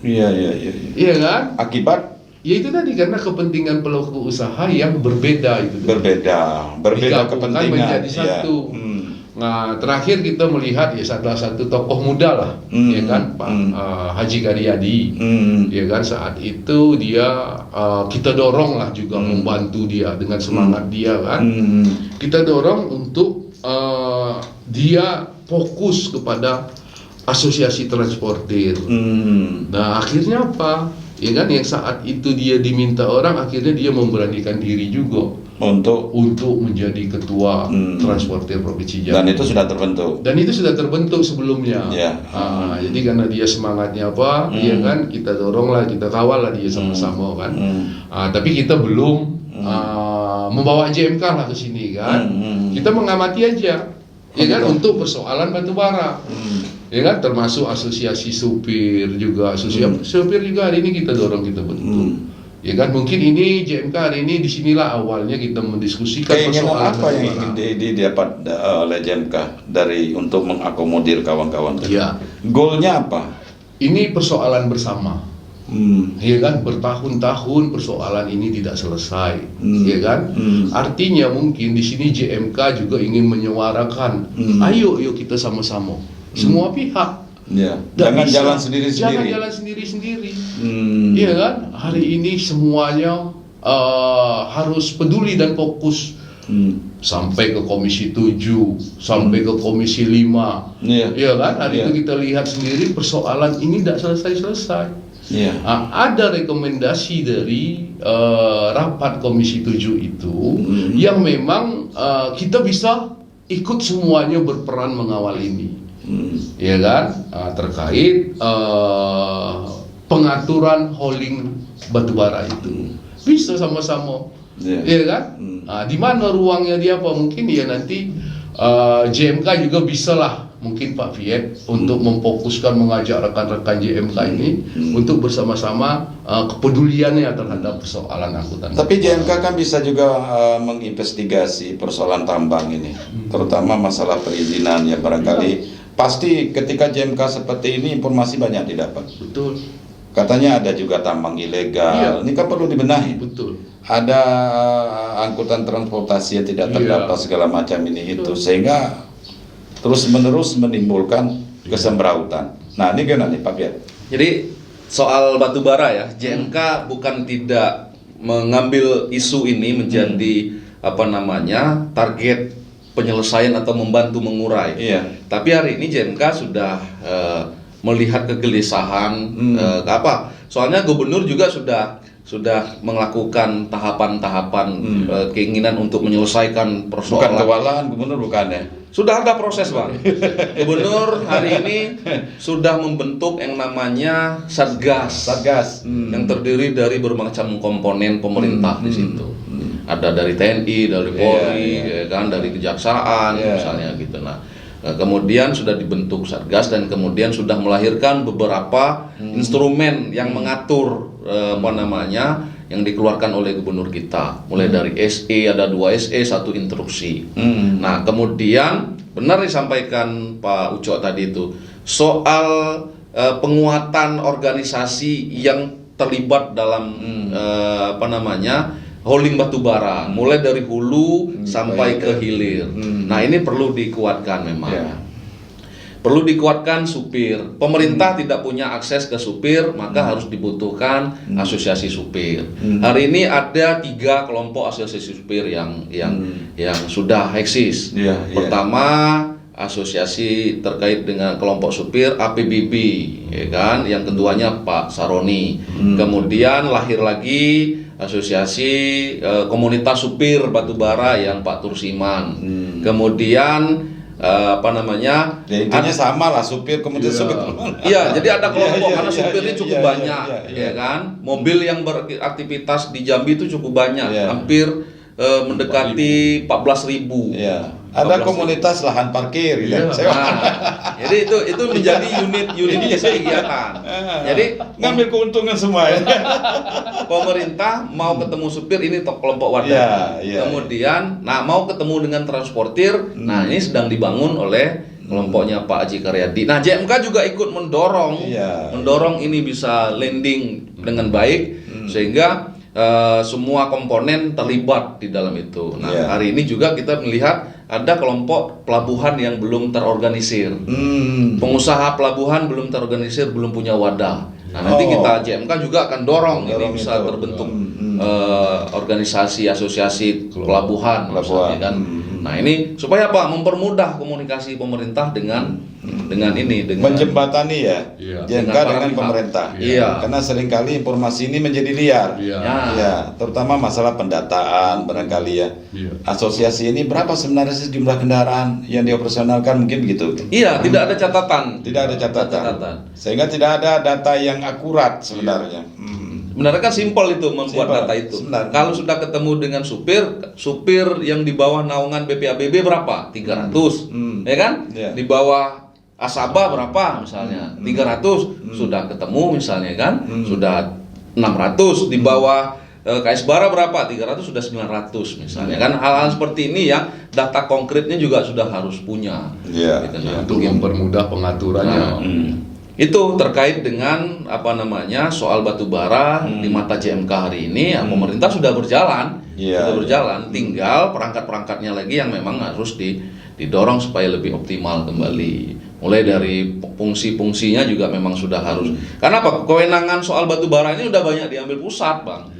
Iya kan? Akibat? Ya itu tadi, karena kepentingan pelaku usaha yang berbeda itu. Berbeda kepentingan menjadi satu. Nah, terakhir kita melihat salah satu tokoh muda lah, ya kan, Pak Haji Karyadi, ya kan, saat itu dia kita dorong lah juga membantu dia dengan semangat dia kan, kita dorong untuk dia fokus kepada asosiasi transportir. Nah, akhirnya apa? Ya kan, yang saat itu dia diminta orang, akhirnya dia memberanikan diri juga untuk menjadi ketua transportir Provinsi Jambi. Dan itu sudah terbentuk sebelumnya. Jadi karena dia semangatnya apa, ya kan, kita dorong lah, kita kawal lah dia sama-sama kan. Tapi kita belum membawa JMK lah ke sini kan. Kita mengamati aja, ya kan, untuk persoalan batubara. Ya kan, termasuk asosiasi supir juga, supir juga hari ini kita dorong, kita bentuk. Ya kan, mungkin ini JMK hari ini disinilah awalnya kita mendiskusikan persoalan apa yang ingin didapat oleh JMK untuk mengakomodir kawan-kawan. Goalnya apa? Ini persoalan bersama. Ya kan, bertahun-tahun persoalan ini tidak selesai. Ya kan, artinya mungkin di sini JMK juga ingin menyuarakan, ayo kita sama-sama, semua pihak. Jangan jalan sendiri-sendiri. Iya kan? Hari ini semuanya harus peduli dan fokus. Sampai ke Komisi 7, sampai ke Komisi 5. Iya kan? Hari itu kita lihat sendiri persoalan ini tidak selesai-selesai. Ada rekomendasi dari rapat Komisi 7 itu yang memang kita bisa ikut semuanya berperan mengawal ini. Ya kan, terkait pengaturan hauling batubara itu bisa sama-sama. Iya kan? Nah, di mana ruangnya dia Pak? Mungkin ya nanti JMK juga bisa lah mungkin Pak Viet untuk memfokuskan mengajak rekan-rekan JMK ini untuk bersama-sama kepeduliannya terhadap persoalan angkutan. Tapi JMK kan bisa juga menginvestigasi persoalan tambang ini, terutama masalah perizinan ya barangkali. Pasti ketika JMK seperti ini informasi banyak didapat. Betul. Katanya ada juga tambang ilegal. Ini kan perlu dibenahi. Betul. Ada angkutan transportasi yang tidak terdaftar segala macam ini itu, sehingga terus-menerus menimbulkan kesembrautan. Nah, ini gimana nih Pak Piat? Jadi soal batubara ya, JMK bukan tidak mengambil isu ini menjadi target penyelesaian atau membantu mengurai. Tapi hari ini JMK sudah melihat kegelisahan soalnya gubernur juga sudah melakukan tahapan-tahapan keinginan untuk menyelesaikan persoalan. Bukan kewalahan gubernur bukan ya? Sudah ada proses Bang. Gubernur hari ini sudah membentuk yang namanya Satgas yang terdiri dari bermacam komponen pemerintah di situ. Ada dari TNI, dari Polri, kan dari Kejaksaan misalnya gitu. Nah, kemudian sudah dibentuk Satgas dan kemudian sudah melahirkan beberapa instrumen yang mengatur yang dikeluarkan oleh gubernur kita, mulai dari SE, ada 2 SE, 1 instruksi. Nah, kemudian benar disampaikan Pak Ucok tadi itu soal penguatan organisasi yang terlibat dalam holding batubara, mulai dari hulu sampai ke hilir. Nah, ini perlu dikuatkan memang. Perlu dikuatkan supir. Pemerintah tidak punya akses ke supir, maka harus dibutuhkan asosiasi supir. Hari ini ada 3 kelompok asosiasi supir yang sudah eksis. Pertama, asosiasi terkait dengan kelompok supir APBB, ya kan? Yang keduanya Pak Saroni. Kemudian lahir lagi asosiasi komunitas supir batubara yang Pak Tursiman. Kemudian intinya sama lah, supir komunitas supir. Iya, jadi ada kelompok karena supirnya cukup banyak, ya kan? Mobil yang beraktivitas di Jambi itu cukup banyak, hampir mendekati 14.000. Ada komunitas lahan parkir gitu. Jadi itu menjadi unit kegiatan. Jadi ngambil keuntungan semua ya. Pemerintah mau ketemu supir, ini kelompok wadah. Kemudian mau ketemu dengan transportir. Nah, ini sedang dibangun oleh kelompoknya Pak Haji Karyadi. Nah, JMK juga ikut mendorong ini bisa landing dengan baik sehingga semua komponen terlibat di dalam itu. Nah, hari ini juga kita melihat ada kelompok pelabuhan yang belum terorganisir. Pengusaha pelabuhan belum terorganisir, belum punya wadah. Nah, nanti kita JMK juga akan dorong ini bisa terbentuk organisasi asosiasi pelabuhan misalnya kan. Nah, ini supaya apa? Mempermudah komunikasi pemerintah dengan menjembatani JMK dengan pemerintah. Karena seringkali informasi ini menjadi liar. Terutama masalah pendataan barangkali ya. Asosiasi ini berapa sebenarnya jumlah kendaraan yang dioperasionalkan, mungkin begitu. Tidak ada catatan. Tidak ada catatan. Sehingga tidak ada data yang akurat sebenarnya. Sebenarnya kan simpel itu membuat data itu. Kalau sudah ketemu dengan supir yang di bawah naungan BPABB berapa? 300, ya kan? Di bawah Asaba berapa misalnya? 300 sudah ketemu misalnya kan? Sudah 600 di bawah KS Bara berapa? 300 sudah 900 misalnya kan? Hal-hal seperti ini yang data konkretnya juga sudah harus punya. Untuk mempermudah pengaturannya. Itu terkait dengan soal batubara di mata JMK hari ini. Pemerintah sudah berjalan, tinggal perangkat-perangkatnya lagi yang memang harus didorong supaya lebih optimal kembali. Mulai dari fungsi-fungsinya juga memang sudah harus. Karena kewenangan soal batubara ini udah banyak diambil pusat, Bang.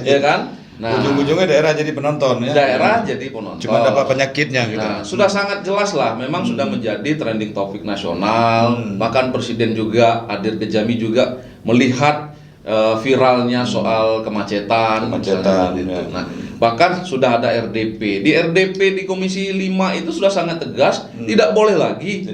Ya kan? Nah, ujung-ujungnya daerah jadi penonton ya. Daerah jadi penonton. Cuma dapat penyakitnya gitu. Nah, sudah sangat jelas lah, memang sudah menjadi trending topik nasional. Bahkan Presiden juga hadir ke Jambi juga melihat viralnya soal kemacetan. Nah, bahkan sudah ada RDP. Di RDP di Komisi 5 itu sudah sangat tegas, tidak boleh lagi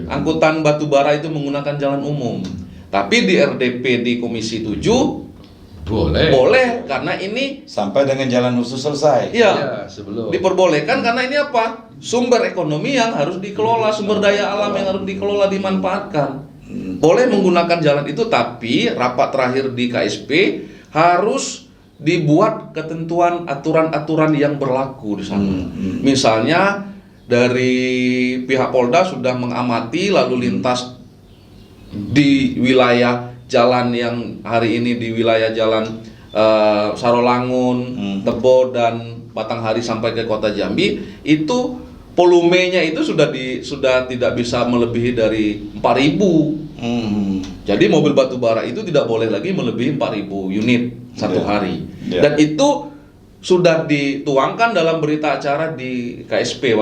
angkutan batubara itu menggunakan jalan umum. Tapi di RDP di Komisi 7 Boleh, karena ini sampai dengan jalan khusus selesai. iya Ya, sebelum. diperbolehkan karena ini apa? Sumber ekonomi yang harus dikelola, sumber daya alam yang harus dikelola, dimanfaatkan. Boleh menggunakan jalan itu, tapi rapat terakhir di KSP harus dibuat ketentuan aturan-aturan yang berlaku di sana. Misalnya dari pihak Polda sudah mengamati lalu lintas di wilayah jalan yang hari ini di wilayah jalan Sarolangun, Tebo dan Batanghari sampai ke Kota Jambi, itu volumenya itu sudah tidak bisa melebihi dari 4.000. Jadi mobil batu bara itu tidak boleh lagi melebihi 4.000 unit satu hari. Dan itu sudah dituangkan dalam berita acara di KSP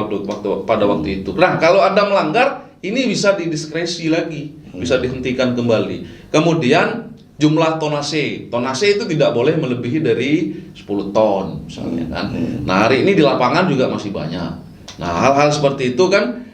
pada waktu itu. Nah, kalau ada melanggar, ini bisa didiskresi lagi, bisa dihentikan kembali. Kemudian jumlah tonase itu tidak boleh melebihi dari 10 ton misalnya kan. Nah, hari ini di lapangan juga masih banyak. Nah, hal-hal seperti itu kan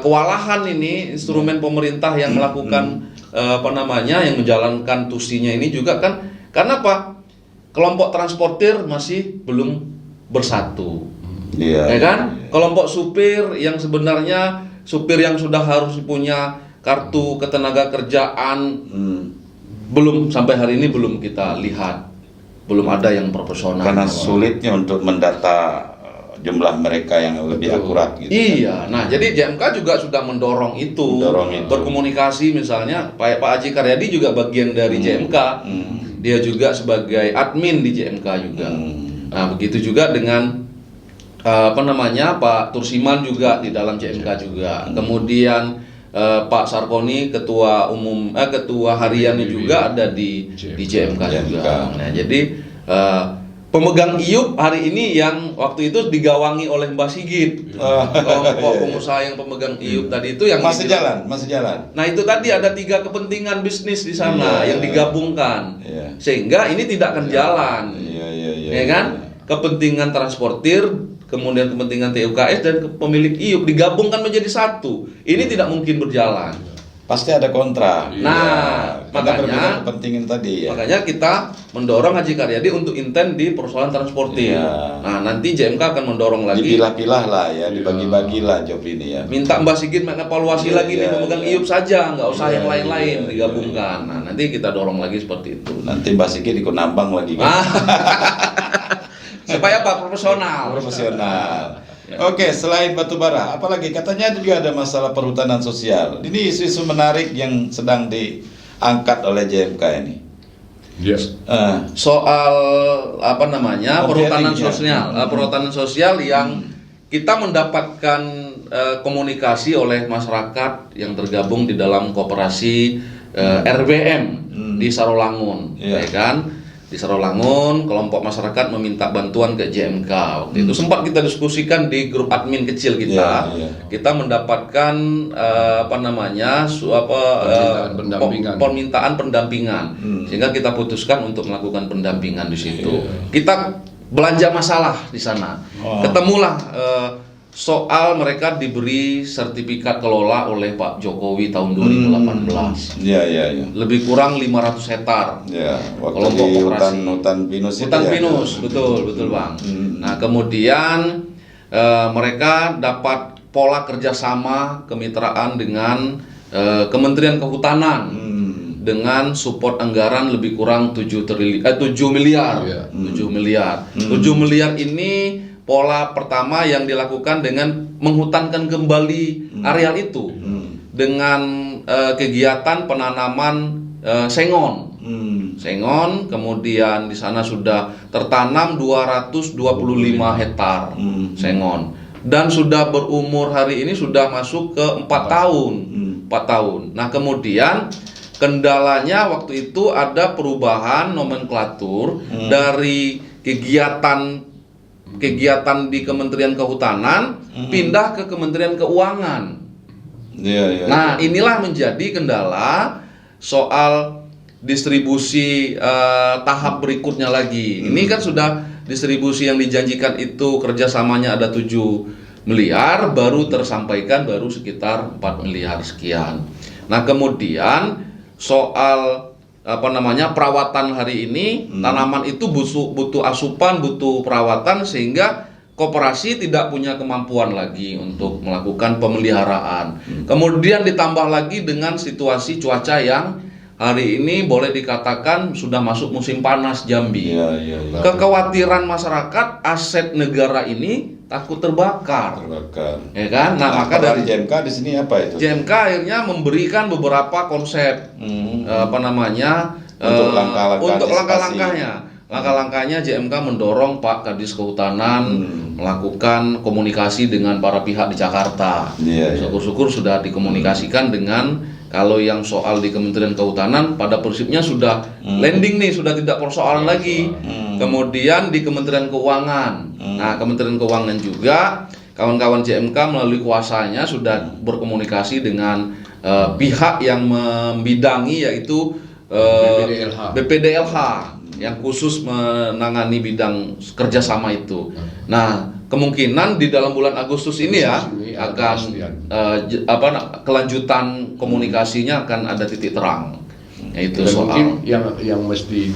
kewalahan ini instrumen pemerintah yang melakukan yang menjalankan tusinya ini juga kan, karena apa? Kelompok transportir masih belum bersatu. Ya kan? Kelompok supir yang sebenarnya supir yang sudah harus punya kartu ketenaga kerjaan belum, sampai hari ini belum kita lihat, belum ada yang proporsional. Karena sulitnya untuk mendata jumlah mereka yang lebih akurat gitu. Iya, nah jadi JMK juga sudah mendorong itu. Berkomunikasi misalnya Pak Haji Karyadi juga bagian dari JMK. Dia juga sebagai admin di JMK juga. Nah, begitu juga dengan Pak Tursiman juga di dalam JMK juga. Kemudian Pak Sarkoni ketua hariannya juga ada di JMK juga. Nah, jadi pemegang IUP hari ini yang waktu itu digawangi oleh Mbak Sigit, kelompok pengusaha yang pemegang IUP tadi itu yang masih jalan. Nah, itu tadi ada 3 kepentingan bisnis di sana yang digabungkan, sehingga ini tidak akan jalan, ya kan? Kepentingan transportir, kemudian kepentingan TUKS dan pemilik IUP digabungkan menjadi satu. Ini tidak mungkin berjalan. Pasti ada kontra. Nah, makanya kepentingan tadi ya. Makanya kita mendorong Haji Karyadi untuk intent di persoalan transportir. Nah, nanti JMK akan mendorong lagi. Dipilah-pilah lah ya, dibagi-bagilah job ini ya. Minta Mbak Sigit mengevaluasi lagi nih pemegang IUP saja, nggak usah yang lain-lain digabungkan. Nah, nanti kita dorong lagi seperti itu. Nanti Mbak Sigit ikut nambang lagi kan. Supaya Pak profesional. Oke, selain batubara, apalagi katanya juga ada masalah perhutanan sosial. Ini isu-isu menarik yang sedang diangkat oleh JMK ini. Yes. Soal perhutanan sosial yang kita mendapatkan komunikasi oleh masyarakat yang tergabung di dalam koperasi RBM di Sarolangun, ya kan? Di Sarolangun, kelompok masyarakat meminta bantuan ke JMK. Waktu itu sempat kita diskusikan di grup admin kecil kita. Kita mendapatkan permintaan pendampingan. Sehingga kita putuskan untuk melakukan pendampingan di situ. Kita belanja masalah di sana. Ketemulah soal mereka diberi sertifikat kelola oleh Pak Jokowi tahun 2018. Lebih kurang 500 hektar. Kelompok koperasi. Hutan pinus. Betul Bang. Nah, kemudian mereka dapat pola kerjasama kemitraan dengan Kementerian Kehutanan dengan support anggaran lebih kurang 7 miliar. 7 miliar ini pola pertama yang dilakukan dengan menghutankan kembali areal itu dengan kegiatan penanaman sengon. Kemudian di sana sudah tertanam 225 hektar sengon dan sudah berumur hari ini sudah masuk ke 4 tahun. Nah, kemudian kendalanya waktu itu ada perubahan nomenklatur dari kegiatan di Kementerian Kehutanan pindah ke Kementerian Keuangan. Nah, inilah menjadi kendala soal distribusi tahap berikutnya lagi. Ini kan sudah distribusi yang dijanjikan itu kerjasamanya ada 7 miliar, baru tersampaikan baru sekitar 4 miliar sekian. Nah, kemudian soal perawatan hari ini. Tanaman itu butuh asupan, butuh perawatan, sehingga koperasi tidak punya kemampuan lagi untuk melakukan pemeliharaan. Kemudian ditambah lagi dengan situasi cuaca yang hari ini boleh dikatakan sudah masuk musim panas Jambi. Kekhawatiran masyarakat, aset negara ini takut terbakar. Ya kan? Nah, maka dari JMK di sini apa itu? JMK akhirnya memberikan beberapa konsep untuk langkah-langkahnya. Langkah-langkahnya JMK mendorong Pak Kadis Kehutanan melakukan komunikasi dengan para pihak di Jakarta. Syukur-syukur sudah dikomunikasikan dengan, kalau yang soal di Kementerian Kehutanan pada prinsipnya sudah landing nih, sudah tidak persoalan lagi. Kemudian di Kementerian Keuangan. Nah, Kementerian Keuangan juga kawan-kawan JMK melalui kuasanya sudah berkomunikasi dengan pihak yang membidangi, yaitu BPDLH yang khusus menangani bidang kerjasama itu. Nah, kemungkinan di dalam bulan Agustus ini akan kelanjutan komunikasinya akan ada titik terang. Yaitu Dan soal mungkin yang mesti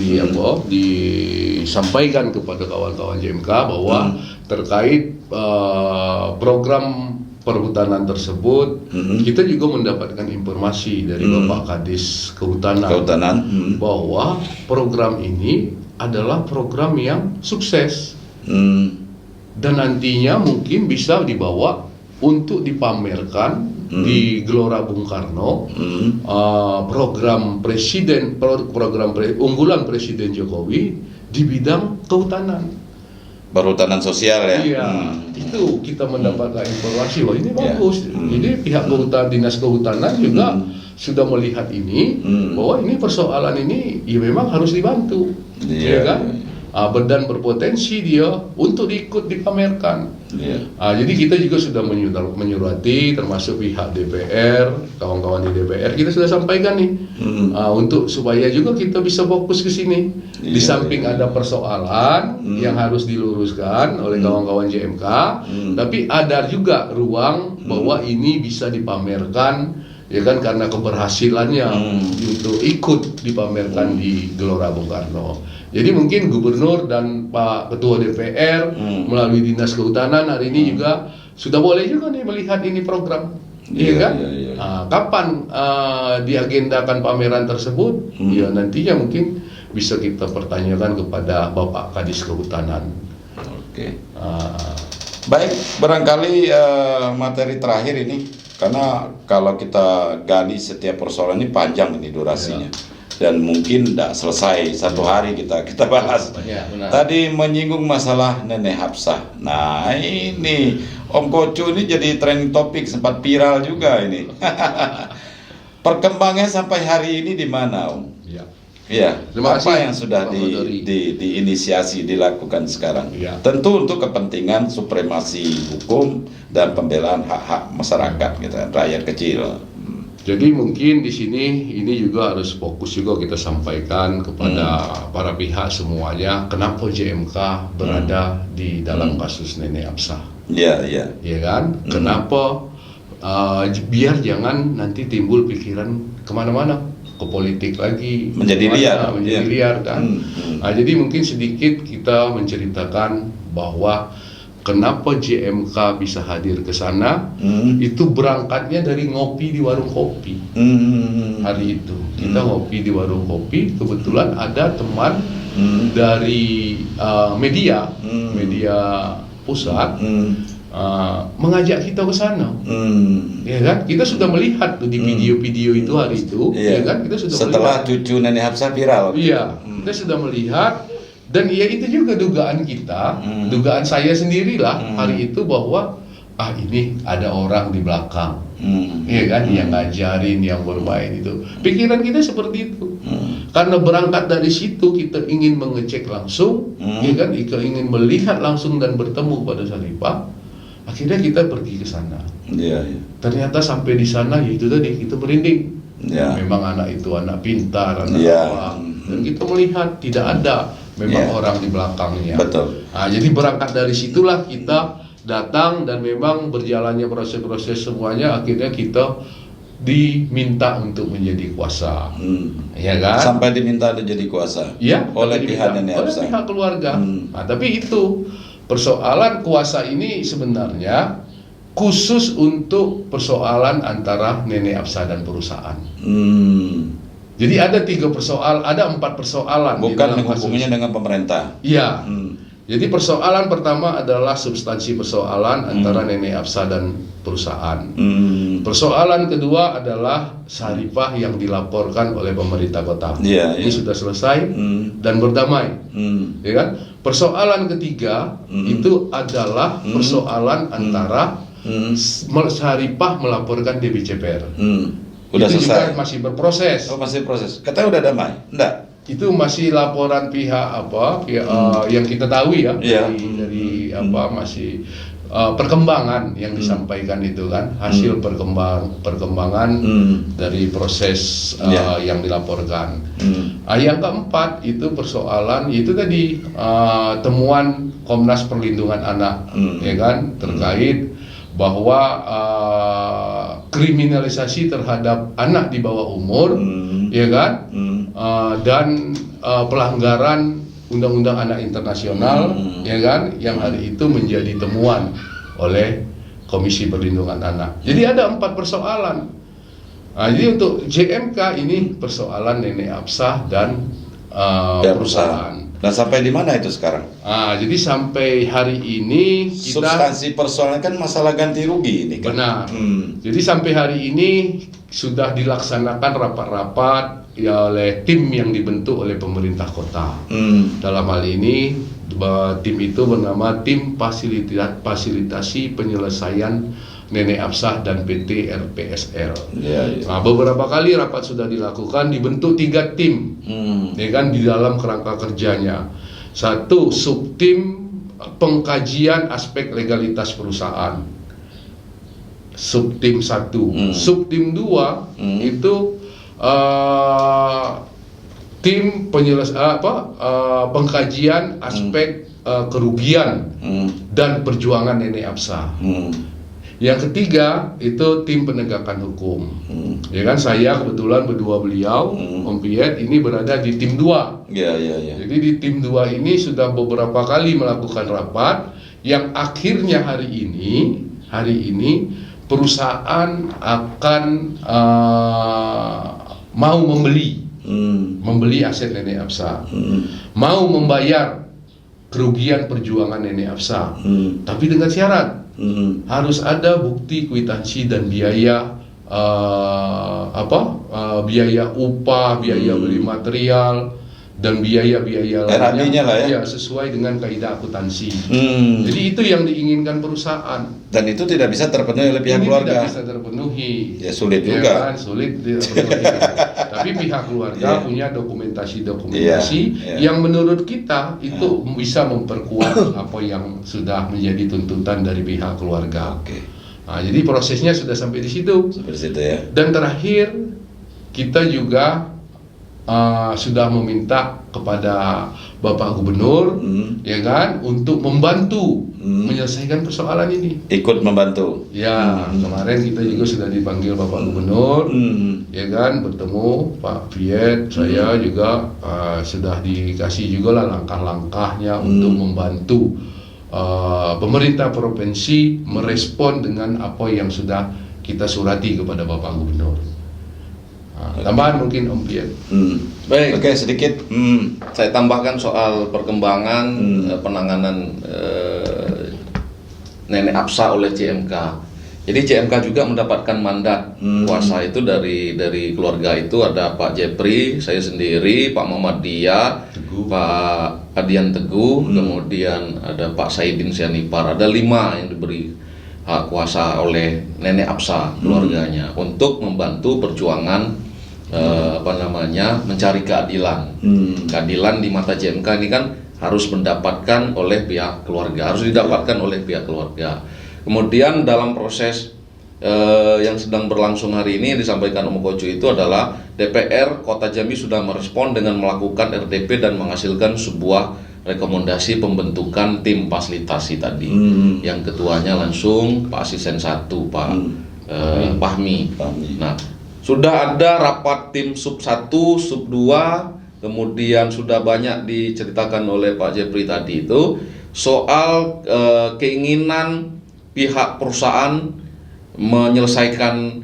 disampaikan kepada kawan-kawan JMK bahwa terkait program perhutanan tersebut, kita juga mendapatkan informasi dari Bapak Kadis Kehutanan bahwa program ini adalah program yang sukses dan nantinya mungkin bisa dibawa untuk dipamerkan di Gelora Bung Karno. Program unggulan Presiden Jokowi di bidang kehutanan, perhutanan sosial ya. Iya, itu kita mendapatkan informasi bahwa ini bagus. Jadi pihak dinas kehutanan juga sudah melihat ini bahwa ini persoalan ini ya memang harus dibantu, ya kan? Dan berpotensi dia untuk ikut dipamerkan. Jadi kita juga sudah menyurati termasuk pihak DPR, kawan-kawan di DPR, kita sudah sampaikan nih untuk supaya juga kita bisa fokus ke sini. Di samping ada persoalan yang harus diluruskan oleh kawan-kawan JMK, tapi ada juga ruang bahwa ini bisa dipamerkan, ya kan, karena keberhasilannya untuk ikut dipamerkan di Gelora Bung Karno. Jadi mungkin Gubernur dan Pak Ketua DPR melalui Dinas Kehutanan hari ini juga sudah boleh juga nih melihat ini program, iya kan? Kapan diagendakan pameran tersebut? Ya nantinya mungkin bisa kita pertanyakan kepada Bapak Kadis Kehutanan. Baik, barangkali materi terakhir ini, karena kalau kita gali setiap persoalan ini panjang ini durasinya. Dan mungkin tidak selesai satu hari kita bahas. Tadi menyinggung masalah Nenek Hapsah. Nah ini Om Kocu ini jadi trending topik, sempat viral juga ini. Perkembangannya sampai hari ini di mana, Om? Iya. Apa yang sudah diinisiasi dilakukan sekarang? Tentu untuk kepentingan supremasi hukum dan pembelaan hak-hak masyarakat, gitu, rakyat kecil. Jadi mungkin di sini ini juga harus fokus juga kita sampaikan kepada para pihak semuanya, kenapa JMK berada di dalam kasus Nenek Hapsah. Iya kan? Kenapa biar jangan nanti timbul pikiran kemana-mana, ke politik lagi, menjadi liar kan. Jadi mungkin sedikit kita menceritakan bahwa kenapa JMK bisa hadir ke sana, itu berangkatnya dari ngopi di warung kopi. Hari itu kita ngopi di warung kopi, kebetulan ada teman dari media pusat mengajak kita ke sana. Ya kan? Kita sudah melihat tuh di video-video itu hari itu, ya kan? Kita sudah setelah melihat. Cucu Nenek Hapsah viral. Iya, kita sudah melihat. Dan ya itu juga dugaan kita, dugaan saya sendirilah hari itu bahwa ini ada orang di belakang, ya kan, yang ngajarin, yang bermain itu. Pikiran kita seperti itu. Karena berangkat dari situ kita ingin mengecek langsung, ya kan, kita ingin melihat langsung dan bertemu pada Saripah. Akhirnya kita pergi ke sana. Ternyata sampai di sana ya itu tadi kita merinding. Memang anak itu anak pintar, anak apa. Dan kita melihat tidak ada memang orang di belakangnya. Jadi berangkat dari situlah kita datang dan memang berjalannya proses-proses semuanya, akhirnya kita diminta untuk menjadi kuasa, ya kan? Sampai diminta untuk jadi kuasa. Ya, oleh pihak oleh Nenek Absa. pihak keluarga. Nah, tapi itu persoalan kuasa ini sebenarnya khusus untuk persoalan antara Nenek Absa dan perusahaan. Jadi ada 4 persoalan. Bukan menghubunginya dengan pemerintah. Iya. Jadi persoalan pertama adalah substansi persoalan antara Nenek Absa dan perusahaan. Persoalan kedua adalah saripah yang dilaporkan oleh pemerintah kota. Ini sudah selesai dan berdamai, ya kan? Persoalan ketiga itu adalah persoalan antara saripah melaporkan DBCPR. Udah itu selesai. juga masih berproses. Oh, masih proses. Katanya udah damai? Enggak. Itu masih laporan pihak yang kita tahu ya, dari masih perkembangan yang disampaikan itu kan, hasil perkembangan dari proses yang dilaporkan. Yang keempat itu persoalan itu tadi temuan Komnas Perlindungan Anak, ya kan, terkait bahwa kriminalisasi terhadap anak di bawah umur, ya kan, dan pelanggaran Undang-Undang Anak Internasional, ya kan, yang hari itu menjadi temuan oleh Komisi Perlindungan Anak. Jadi ada 4 persoalan. Nah, jadi untuk JMK ini persoalan Nenek Absa dan perusahaan. Nah, sampai di mana itu sekarang? Jadi sampai hari ini kita Substansi persoalan kan masalah ganti rugi ini kan. benar. Jadi sampai hari ini sudah dilaksanakan rapat-rapat oleh tim yang dibentuk oleh pemerintah kota. Dalam hal ini tim itu bernama Tim Fasilitasi Penyelesaian Nenek Absa dan PT RPSL. Nah, beberapa kali rapat sudah dilakukan, dibentuk 3 tim, ya kan, di dalam kerangka kerjanya. 1, subtim pengkajian aspek legalitas perusahaan. Subtim 1. Subtim 2 itu tim pengkajian aspek kerugian dan perjuangan Nenek Absa. Yang ketiga itu tim penegakan hukum. Ya kan, saya kebetulan berdua beliau, Om Piet ini berada di tim 2. Jadi di tim 2 ini sudah beberapa kali melakukan rapat yang akhirnya hari ini perusahaan akan mau membeli aset Nenek Absa, mau membayar kerugian perjuangan Nenek Absa, tapi dengan syarat harus ada bukti kwitansi dan biaya biaya upah, biaya beli material, dan biaya-biaya lainnya lah ya. Sesuai dengan kaidah akuntansi. Jadi itu yang diinginkan perusahaan. Dan itu tidak bisa terpenuhi oleh pihak keluarga. Tidak bisa terpenuhi. Ya sulit ya juga. Kan? Sulit terpenuhi. Tapi pihak keluarga punya dokumentasi yang menurut kita itu bisa memperkuat apa yang sudah menjadi tuntutan dari pihak keluarga. Nah, jadi prosesnya sudah sampai di situ. Ya. Dan terakhir kita juga sudah meminta kepada Bapak Gubernur, ya kan, untuk membantu menyelesaikan persoalan ini. Ikut membantu. Ya, kemarin kita juga sudah dipanggil Bapak Gubernur, ya kan, bertemu Pak Piet, saya juga sudah dikasih juga lah langkah-langkahnya untuk membantu pemerintah provinsi merespon dengan apa yang sudah kita surati kepada Bapak Gubernur. Tambahan mungkin Om Piet. Baik. Oke, sedikit. Saya tambahkan soal perkembangan penanganan Nenek Absa oleh CMK. Jadi CMK juga mendapatkan mandat kuasa itu dari keluarga itu, ada Pak Jepri, saya sendiri, Pak Muhammad Dia, Pak Adian Teguh, kemudian ada Pak Saidin Sianipar. Ada 5 yang diberi hak kuasa oleh Nenek Absa keluarganya untuk membantu perjuangan mencari keadilan. Keadilan di mata JMK ini kan harus mendapatkan oleh pihak keluarga, harus didapatkan oleh pihak keluarga. Kemudian dalam proses yang sedang berlangsung hari ini disampaikan Om Kocu itu adalah DPR Kota Jambi sudah merespon dengan melakukan RTP dan menghasilkan sebuah rekomendasi pembentukan tim fasilitasi tadi. Yang ketuanya langsung Pak Asisten 1, Pak Fahmi. Nah, Sudah ada rapat tim sub 1, sub 2, kemudian sudah banyak diceritakan oleh Pak Jepri tadi itu soal keinginan pihak perusahaan menyelesaikan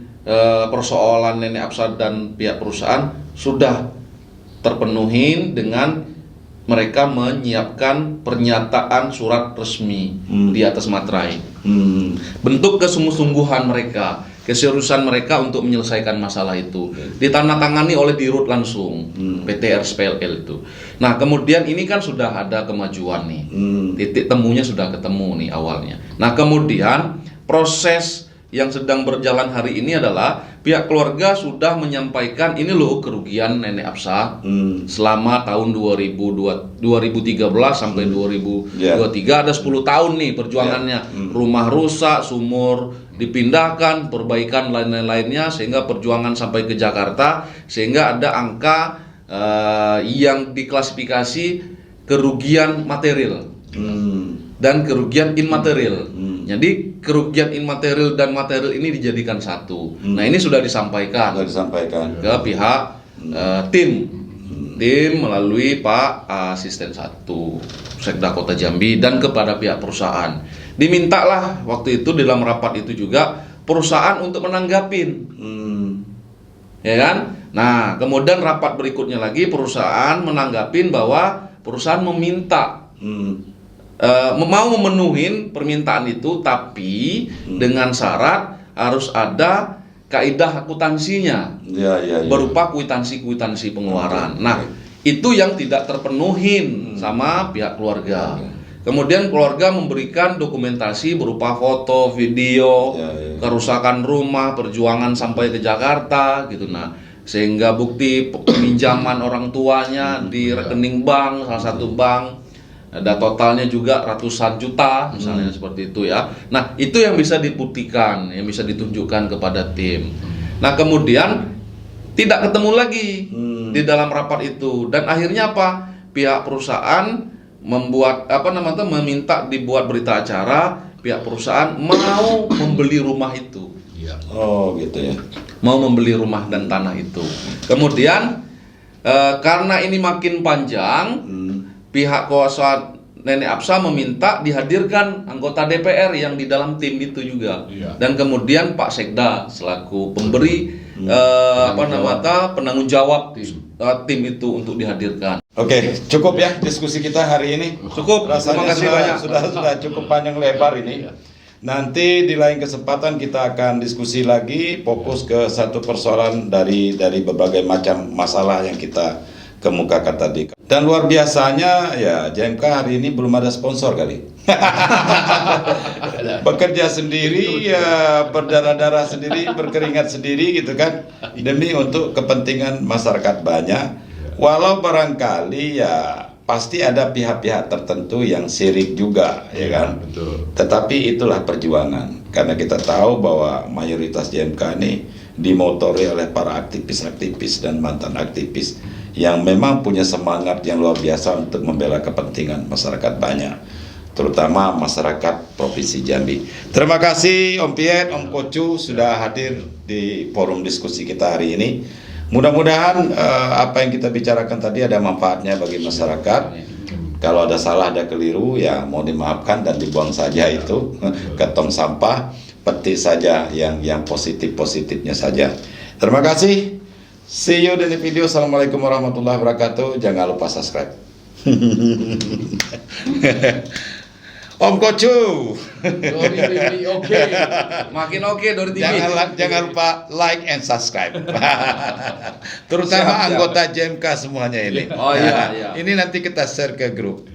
persoalan Nenek Absa dan pihak perusahaan sudah terpenuhi dengan mereka menyiapkan pernyataan surat resmi di atas materai. Bentuk kesungguh-sungguhan mereka, keseriusan mereka untuk menyelesaikan masalah itu ditandatangani oleh Dirut langsung PT RSPLL itu. Nah, kemudian ini kan sudah ada kemajuan nih. Titik temunya sudah ketemu nih awalnya. Nah, kemudian proses yang sedang berjalan hari ini adalah pihak keluarga sudah menyampaikan ini loh kerugian Nenek Absa selama tahun 2013 sampai 2023 ada 10 tahun nih perjuangannya. Rumah rusak, sumur dipindahkan, perbaikan lain-lainnya sehingga perjuangan sampai ke Jakarta sehingga ada angka yang diklasifikasi kerugian material dan kerugian immaterial. Jadi kerugian immaterial dan material ini dijadikan satu. Nah, ini sudah disampaikan ke pihak tim melalui Pak Asisten 1 Sekda Kota Jambi dan kepada pihak perusahaan. Dimintalah waktu itu dalam rapat itu juga perusahaan untuk menanggapin. Ya kan? Nah, kemudian rapat berikutnya lagi perusahaan menanggapin bahwa perusahaan meminta mau memenuhi permintaan itu, tapi dengan syarat harus ada kaidah akuntansinya berupa kwitansi pengeluaran. Nah, itu yang tidak terpenuhi sama pihak keluarga. Kemudian keluarga memberikan dokumentasi berupa foto, video, kerusakan rumah, perjuangan sampai ke Jakarta gitu. Nah, sehingga bukti peminjaman orang tuanya di rekening bank, salah satu bank. Ada totalnya juga ratusan juta misalnya seperti itu ya. Nah, itu yang bisa dibuktikan, yang bisa ditunjukkan kepada tim. Nah, kemudian tidak ketemu lagi di dalam rapat itu dan akhirnya apa? Pihak perusahaan membuat meminta dibuat berita acara, pihak perusahaan mau membeli rumah itu. Oh, gitu ya. Mau membeli rumah dan tanah itu. Kemudian karena ini makin panjang, pihak kuasa Nenek Absa meminta dihadirkan anggota DPR yang di dalam tim itu juga. Dan kemudian Pak Sekda selaku pemberi penanggung jawab tim itu untuk dihadirkan. Oke, cukup ya diskusi kita hari ini. Cukup. Rasanya Terima kasih banyak. sudah cukup panjang lebar ini. Nanti di lain kesempatan kita akan diskusi lagi, fokus ke satu persoalan dari berbagai macam masalah yang kita kemukakan tadi. Dan luar biasanya ya JMK hari ini belum ada sponsor kali. Bekerja sendiri ya, berdarah-darah sendiri, berkeringat sendiri gitu kan, demi untuk kepentingan masyarakat banyak. Walau barangkali ya pasti ada pihak-pihak tertentu yang sirik juga ya kan. Betul. Tetapi itulah perjuangan, karena kita tahu bahwa mayoritas JMK ini dimotori oleh para aktivis-aktivis dan mantan aktivis yang memang punya semangat yang luar biasa untuk membela kepentingan masyarakat banyak, terutama masyarakat Provinsi Jambi. Terima kasih Om Piet, Om Kocu sudah hadir di forum diskusi kita hari ini. Mudah-mudahan apa yang kita bicarakan tadi ada manfaatnya bagi masyarakat. Kalau ada salah, ada keliru, ya mau dimaafkan dan dibuang saja itu ke tong sampah. Petik saja yang positif-positifnya saja. Terima kasih. See you di video. Assalamualaikum warahmatullahi wabarakatuh. Jangan lupa subscribe. Om Kocu. Dori TV oke. Makin oke Dori TV. Jangan lupa like and subscribe. Terutama Siap. anggota JMK semuanya ini. Oh iya. Ini nanti kita share ke grup.